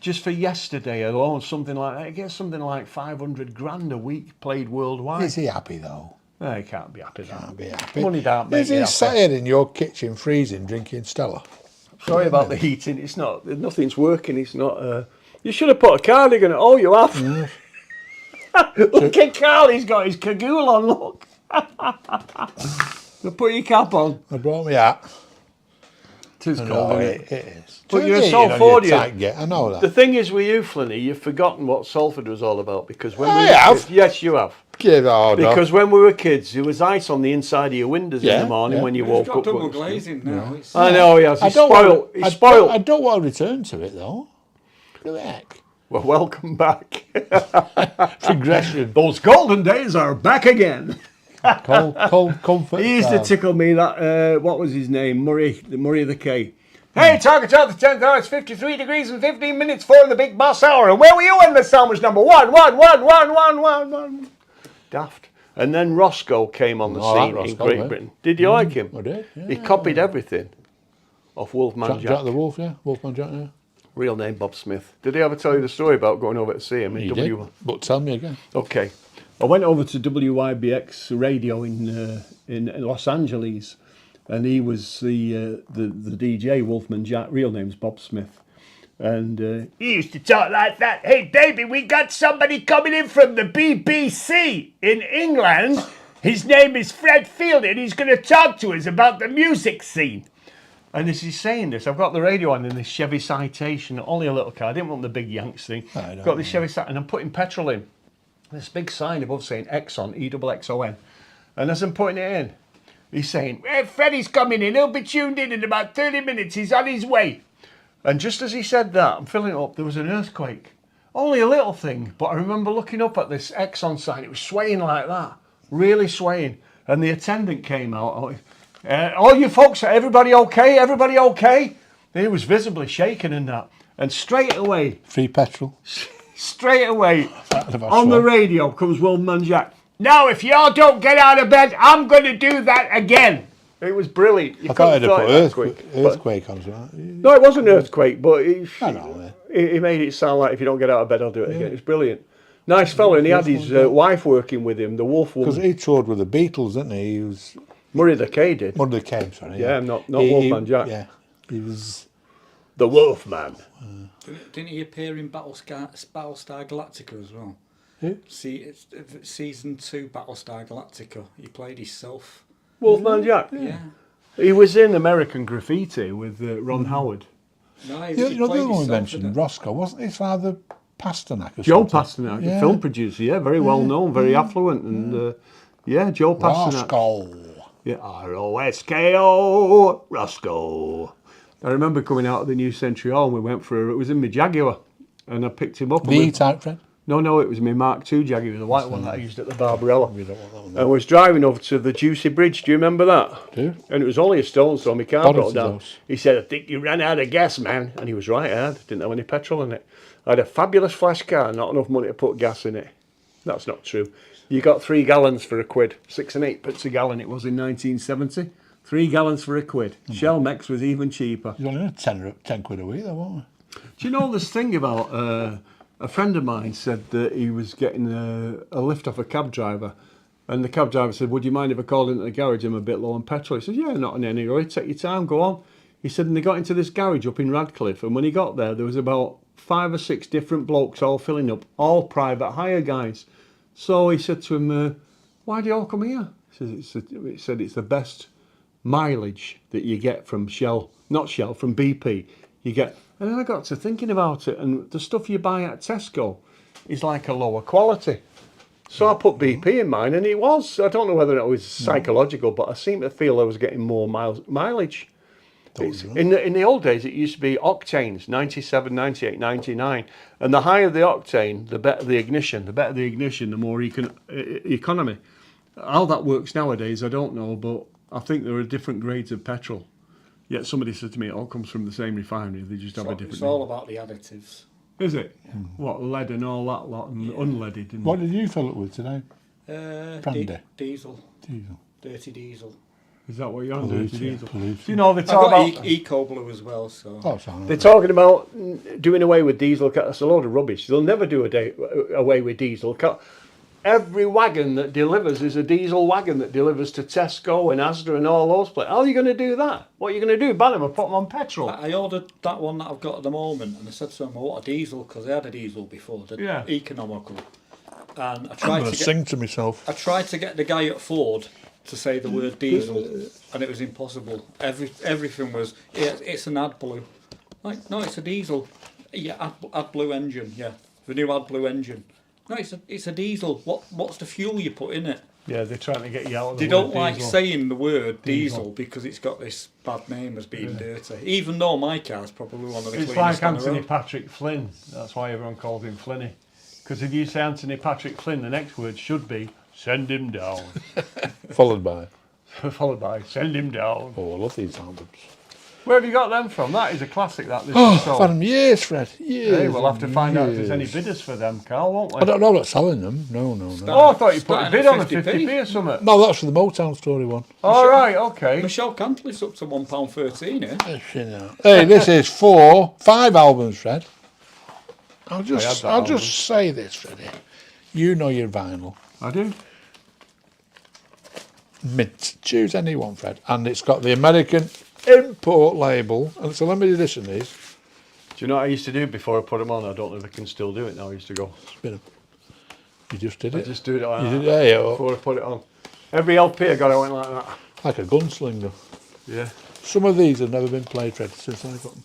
Just for yesterday alone, something like that. He gets something like 500 grand a week played worldwide. Is he happy though? No, he can't be happy. Can't be happy. Money don't make Is you he happy. sat here in your kitchen freezing, drinking Stella? Sorry about the heating. It's not. Nothing's working. It's not. You should have put a cardigan. Oh, you have. Look at Carl. He's got his cagoule on. Look. So put your cap on. I brought me hat. Tis I cold, know, isn't it? it is. But you're a Turn it on your Salfordian. tight get, I know The that. thing is with you, Flynny, you've forgotten what Salford was all about because when I we were have. kids, yes, you have. Give order. Because when we were kids, there was ice on the inside of your windows in Yeah, the morning yeah. when you It's woke got up. double glazing now. It's, I know, he has. He's don't spoiled. want, He's I spoiled. don't want to return to it though. What the heck? Well, welcome back. Progression. Those golden days are back again. Cold comfort. He used to farm. tickle me that, what was his name? Murray the K. Hey, target out the 10th hour, it's 53 degrees and 15 minutes for the Big Boss Hour. And where were you when the sound was number one? Daft. And then Roscoe came on the Oh, I scene like in Roscoe, Great yeah. Britain. Did you like him? I did. Yeah. He copied everything off Wolfman Jack the Wolf, yeah. Wolfman Jack, yeah. Real name Bob Smith. Did he ever tell you the story about going over to see him in He W? did. But tell me again. Okay. I went over to WYBX radio in Los Angeles, and he was the DJ, Wolfman Jack. Real name's Bob Smith. And he used to talk like that. Hey, baby, we got somebody coming in from the BBC in England. His name is Fred Field, and he's going to talk to us about the music scene. And as he's saying this, I've got the radio on in this Chevy Citation, only a little car. I didn't want the big Yanks thing. I don't Got this Chevy Citation, and I'm putting petrol in. This big sign above saying Exxon, EXXON. And as I'm putting it in, he's saying, hey, Freddie's coming in. He'll be tuned in about 30 minutes. He's on his way. And just as he said that, I'm filling it up, there was an earthquake. Only a little thing, but I remember looking up at this Exxon sign. It was swaying like that, really swaying. And the attendant came out. All you folks, everybody okay? Everybody okay? He was visibly shaken and that. And straight away, Free petrol. on the radio comes Wolfman Jack. Now, if y'all don't get out of bed, I'm going to do that again. It was brilliant. You I thought couldn't I'd have thought put it that quick. earthquake on that. No, it wasn't an earthquake, but I know, he made it sound like if you don't get out of bed, I'll do it again. It was brilliant. Nice fella, and he had his wife working with him, the Wolf Because woman. he toured with the Beatles, didn't he? He was Murray the K did. one of the came, sorry. Yeah, not Wolfman Jack. Yeah, he was. The Wolfman. didn't he appear in Battlestar Galactica as well? Who? See, it's season 2 Battlestar Galactica. He played himself. Wolfman Jack. Yeah. He was in American Graffiti with Ron Howard. No, You know the other one we mentioned, Roscoe, wasn't his father Pasternak or Joe something? Pasternak, Yeah. film producer, yeah, very well known, very affluent, and Joe Pasternak. Roscoe. Yeah, Roscoe, Roscoe. I remember coming out of the New Century Hall and we went for it was in my Jaguar, and I picked him up. The E-Type friend? No, it was my Mark II Jaguar, the white one that I used at the Barbarella. We don't want that one. And I was driving over to the Juicy Bridge. Do you remember that? Do. And it was only a stone throw. My car Bottom broke to down. those. He said, I think you ran out of gas, man. And he was right, I had. Didn't have any petrol in it. I had a fabulous flash car, not enough money to put gas in it. That's not true. You got 3 gallons for £1, 6 and 8 pence a gallon it was in 1970. 3 gallons for £1. Shell Mex was even cheaper. You're only 10 quid a week, though, won't Do you know this thing about a friend of mine said that he was getting a lift off a cab driver, and the cab driver said, "Would you mind if I called into the garage? I'm a bit low on petrol." He said, "Yeah, not in any hurry. Take your time, go on." He said, and they got into this garage up in Radcliffe, and when he got there was about 5 or 6 different blokes all filling up, all private hire guys. So he said to him, "Why do you all come here?" He said it's the best mileage that you get from Shell, not Shell, from BP. You get, and then I got to thinking about it, and the stuff you buy at Tesco is like a lower quality. So I put BP in mine, and it was. I don't know whether it was psychological, but I seem to feel I was getting more mileage. In the old days, it used to be octanes, 97, 98, 99. And the higher the octane, the better the ignition. The better the ignition, the more economy. How that works nowadays, I don't know, but I think there are different grades of petrol. Yet somebody said to me, it all comes from the same refinery. They just have a different It's all about the additives. Is it? Yeah. What, lead and all that lot, and unleaded? And What did you fill it with today? Brandy. Diesel. Diesel. Dirty diesel. Is that what you're on? Pollution, Diesel. pollution. Do you know they I've talk got about Eco Blue as well, so... Oh, sorry. they're talking about doing away with diesel. That's a load of rubbish. They'll never do away with diesel. Every wagon that delivers is a diesel wagon that delivers to Tesco and Asda and all those places. How are you going to do that? What are you going to do? Ban them and put them on petrol? I ordered that one that I've got at the moment, and I said to them, I want a diesel, because I had a diesel before, economical. And I I'm tried going to sing to myself. I tried to get the guy at Ford to say the word diesel, and it was impossible. Everything was, it's an AdBlue. Like, no, it's a diesel. Yeah, AdBlue engine, yeah. The new AdBlue engine. No, it's a diesel. What's the fuel you put in it? Yeah, they're trying to get you out of the They word don't like diesel. saying the word diesel because it's got this bad name as being dirty. Even though my car's probably one of the It's cleanest like on the Anthony road. Patrick Flynn. That's why everyone calls him Flynny. Because if you say Anthony Patrick Flynn, the next word should be send him down. Followed by. Followed by send him down. Oh, I love these albums. Where have you got them from? That is a classic, that. This Oh, is so. I've had them years, Fred. Years. Hey, we'll have to find out if there's any years. bidders for them, Carl, won't we? I don't know about selling them. No. Oh, I thought you put a Starting bid at on a 50p. 50p or something. No, that's for the Motown Story one. All right, okay. Michelle Cantliff's up to £1.13 here. Hey, this is 5 albums, Fred. I'll had just that album. say this, Freddie. You know your vinyl. I do. Mint. Choose any one, Fred. And it's got the American import label, and it's a limited edition, these. Do you know what I used to do before I put them on? I don't know if I can still do it now. I used to go. Spin 'em. You just did I it. just do it like You that did it, yeah, before I put it on. Every LP I got, I went like that. like a gunslinger. Yeah. Some of these have never been played, Fred, since I got them.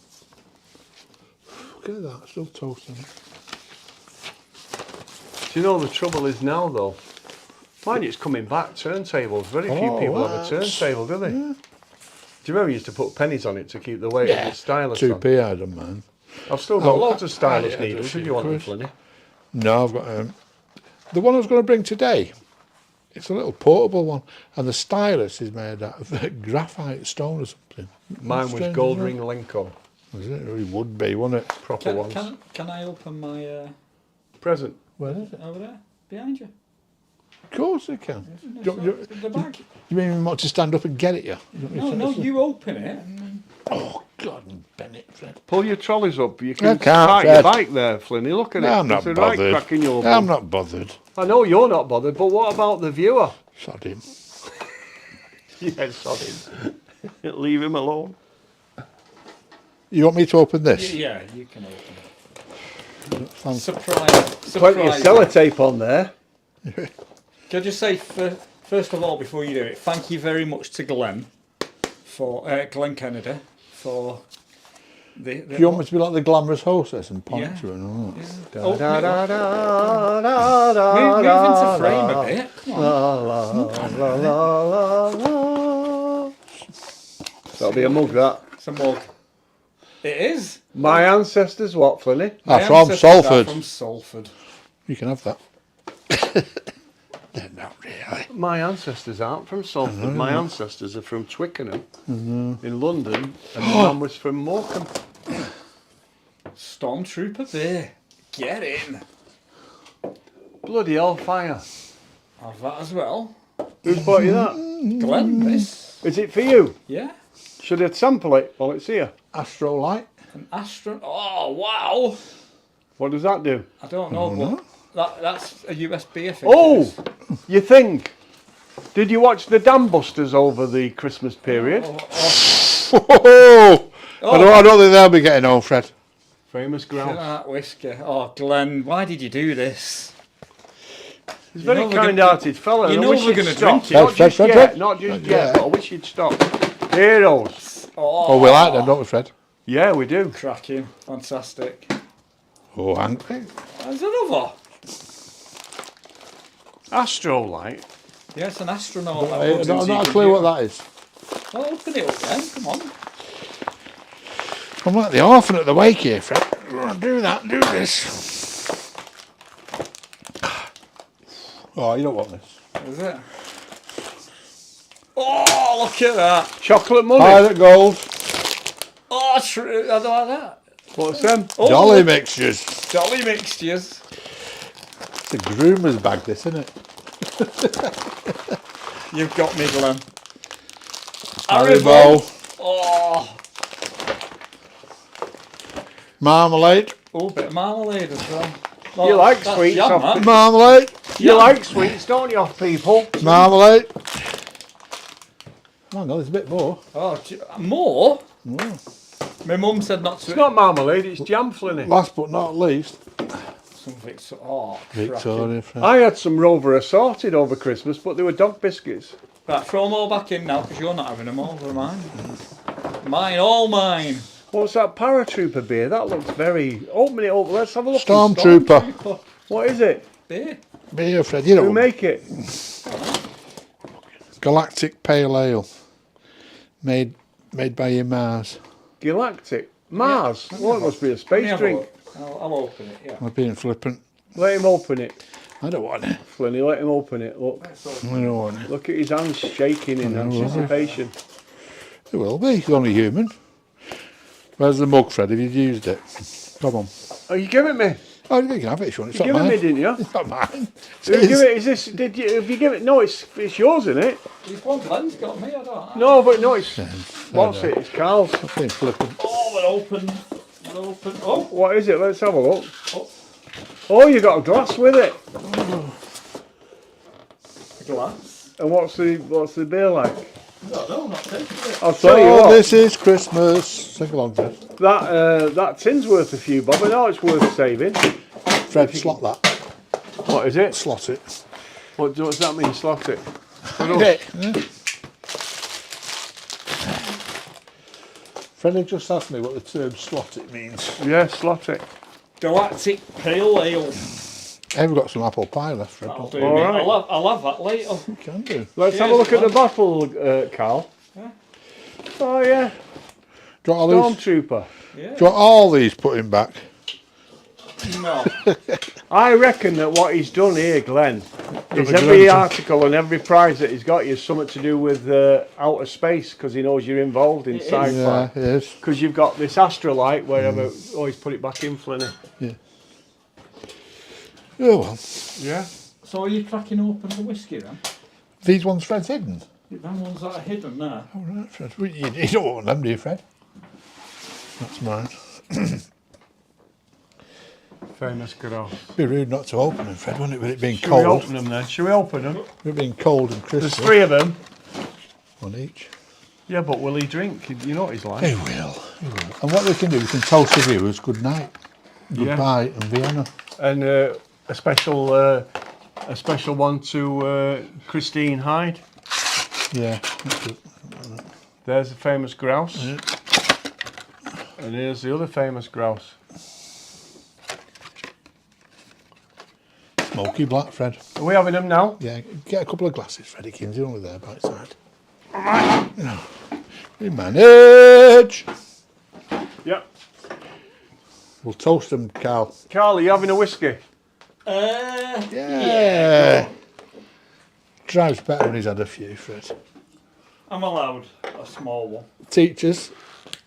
Look at that, still toasting. Do you know the trouble is now though? Mind you, it's coming back. Turntables. Very few Oh, people have a that's- turntable, do they? yeah. Do you remember you used to put pennies on it to keep the weight of the stylus on? 2p I don't mind. I've still got Oh, loads of stylus yeah, needles just if you want them, Chris. Flynny. No, I've got the one I was going to bring today. It's a little portable one, and the stylus is made out of graphite stone or something. Mine was Strange, gold isn't ring Lenco. it? Was it? It really would be, wouldn't it? Proper ones. Can I open my Present. Where is it? over there behind you? Of course it can. The bag. You mean you want to stand up and get it, yeah? No, you open it. And then... Oh, God, Bennett, Fred. Pull your trolleys up. You I can can't, park your Fred. bike there, Flynny. Look at it. No, I'm not There's a right bothered. crack in your I'm bum. not bothered. I know you're not bothered, but what about the viewer? Sod him. Yes, sod him. Leave him alone. You want me to open this? Yeah, you can open it. Thanks. Surprise. Plenty of sellotape on there. Can I just say, first of all, before you do it, thank you very much to Glenn Kennedy for the Do you want me to be like the glamorous hostess and point Yeah. to her and all that? Oh, Da, da, move, da, da, da, move da, into frame da. a bit. Come on. La, la, la, la. That'll be a mug, that. It's a mug. It is. My ancestors, what, Flynny? Ah, My from ancestors are Salford. From Salford. You can have that. They're not really. My ancestors aren't from Salford. My ancestors are from Twickenham in London, and my mum was from Morecambe. Stormtrooper there. Get in. Bloody hell, fire. Have that as well. Who's bought you that? Glenn, this. Is it for you? Yeah. Should I sample it while it's here? Astrolight. An Astro. Oh wow! What does that do? I don't know, but that's a USB, I think. Oh, you think? Did you watch the Dam Busters over the Christmas period? Oh. I don't think they'll be getting home, Fred. Famous grouse. That whiskey. Oh, Glenn, why did you do this? He's a very kind-hearted fella. You and I know wish we're you'd going to stop. drink it. Not just Fred, yet, Fred. not just Not yet, yet. but I wish you'd stop. Heroes. Oh, we like them, don't we, Fred? Yeah, we do. Cracking. Fantastic. Oh, hang. There's another. Astrolight. Yeah, it's an astronaut. I've not a clue what that is. Oh, open it up then. Come on. I'm like the orphan at the wake here, Fred. Do that, do this. Oh, you don't want this. Is it? Oh, look at that. Chocolate money. Pilot gold. Oh, true. I don't like that. What's them? Oh, Dolly mixtures. Dolly mixtures. It's a groomer's bag, this, isn't it? You've got me, Glenn. Haribo. Oh. Marmalade. Oh, bit of marmalade as well. You like that's sweets yum, off that. Marmalade. You like sweets, don't you, off people? Marmalade. Hang on, there's a bit more. Oh, more? My mum said not to. It's not marmalade, it's jam, Flynny. Last but not least, Something so. Oh, Victoria. Fred. I had some Rover Assorted over Christmas, but they were dog biscuits. Right, throw them all back in now because you're not having them all. They're mine. Mine, all mine. What's that paratrooper beer? That looks very... Open it up, let's have a look. Stormtrooper. What is it? Beer. Beer, Fred. You Who know, make it? Galactic Pale Ale. Made by your Mars. Galactic. Mars? Well, it must be a Let me space have a drink. look. I'll open it, yeah. I'm being flippant. Let him open it. I don't want it. Flynny, let him open it. Look. I don't want it. Look at his hands shaking in anticipation. It will be. He's only human. Where's the mug, Fred? Have you used it? Come on. Oh, you give it me? Oh, you can have it if you want. It's You not give it mine. me, didn't you? It's not mine. Did you give it? Is this? Did you? Have you given it? No, it's yours, isn't it? These one Glenn's got me, I don't know. No, but no, it's. What's it? It's Carl's. I'm being flippant. Oh, we're open. We're open. Oh, What is it? Let's have a look. oh. Oh, you got a glass with it. A glass. And what's the beer like? No, not tasting it. I'll tell you what. This is Christmas. Sing along, Fred. That tin's worth a few bob. I know it's worth saving. Fred, slot that. What is it? Slot it. What does that mean? Slot it. Yeah. Fred had just asked me what the term slot it means. Yeah, slot it. Galactic Pale Ale. Have we got some apple pie left, Fred? That'll do All me. right. I'll have that later. You can do. Let's have a look at the bottle, Carl. Yeah. Oh yeah, Do you want all these, Stormtrooper. do you want all these putting back? No. I reckon that what he's done here, Glenn, is a every Glenn. article and every prize that he's got is something to do with outer space because he knows you're involved in It is. sci-fi. Yeah, it is. Because you've got this astrolight where I've always put it back in, Flynny. Oh well. Yeah. So are you cracking open the whiskey then? These ones Fred's hidden. Them ones that are hidden there. All right, Fred. Well, you don't want them, do you, Fred? That's mine. Famous girl. Be rude not to open them, Fred, wouldn't it? With it being Should we cold. open them then? Should we open them? With it being cold and There's crispy. 3 of them. One each. Yeah, but will he drink? You know what he's like. He will. He will. And what we can do, we can toast the viewers good night. Goodbye and Vienna. And a special one to Christine Hyde. Yeah. That's it. There's the famous grouse. Yeah. And here's the other famous grouse. Smoky black, Fred. Are we having them now? Yeah, get a couple of glasses, Freddie Kins. You're only there by side. No. We manage. Yep. We'll toast them, Carl. Carl, are you having a whiskey? Yeah. Drives better when he's had a few, Fred. I'm allowed a small one. Teachers.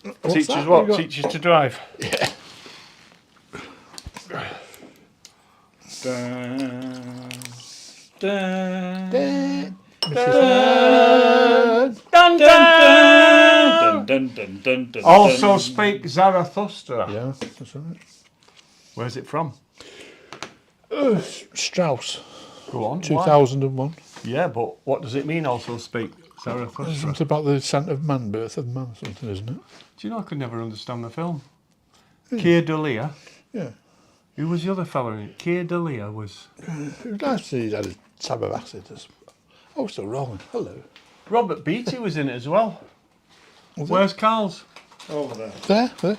What's Teachers that what? you got? Teachers to drive. Yeah. Dun, dun, Dun, dun, Dun, dun, dun, dun, dun, Also dun. Speak Zarathustra. Yeah, that's right. Where's it from? Strauss, Go on. Why? 2001. Yeah, but what does it mean, Also Speak Zarathustra? Something about the descent of man, birth of man, or something, isn't it? Do you know I could never understand the film? Keir Dullea. Yeah. Who was the other fella in it? Keir Dullea was... It was nice to see he'd had a tab of acid. Oh, still rolling. Hello. Robert Beatty was in it as well. Was it? Where's Carl's? Over there. There.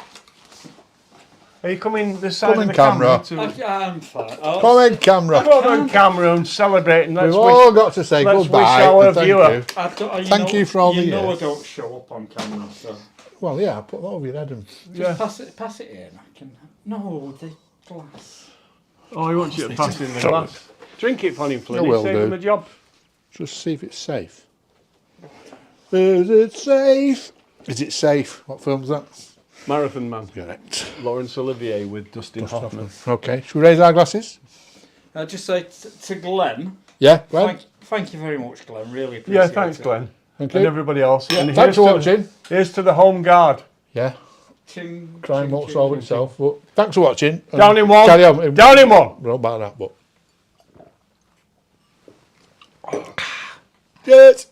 Are you coming this side Come of in, the camera? camera. I'm fine. Oh, Come in, camera. Go on camera and celebrating. We've all got to say let's goodbye. wish our and thank viewer. you. Thank you for all the You know I years. don't show up on camera, so Well, yeah, I put that over your head and Yeah. pass it in. I can. No, the glass. Oh, he wants you to pass in the Sorry. glass. Drink it for him, Flynny. I will Save do. him a job. just see if it's safe. Is it safe? Is it safe? What film's that? Marathon Man. Correct. Laurence Olivier with Dustin Hoffman. Okay, should we raise our glasses? I'll just say to Glenn, Yeah, Glenn. thank you very much, Glenn. Really appreciate Yeah, it. thanks, Glenn. Thank And you. everybody else. And Thanks for watching. Here's to the home guard. Yeah, Ching, crime ching, won't ching, solve ching, itself. But thanks for watching. and Down in one. Carry on. Down in one. We're not about that, but. Cheers.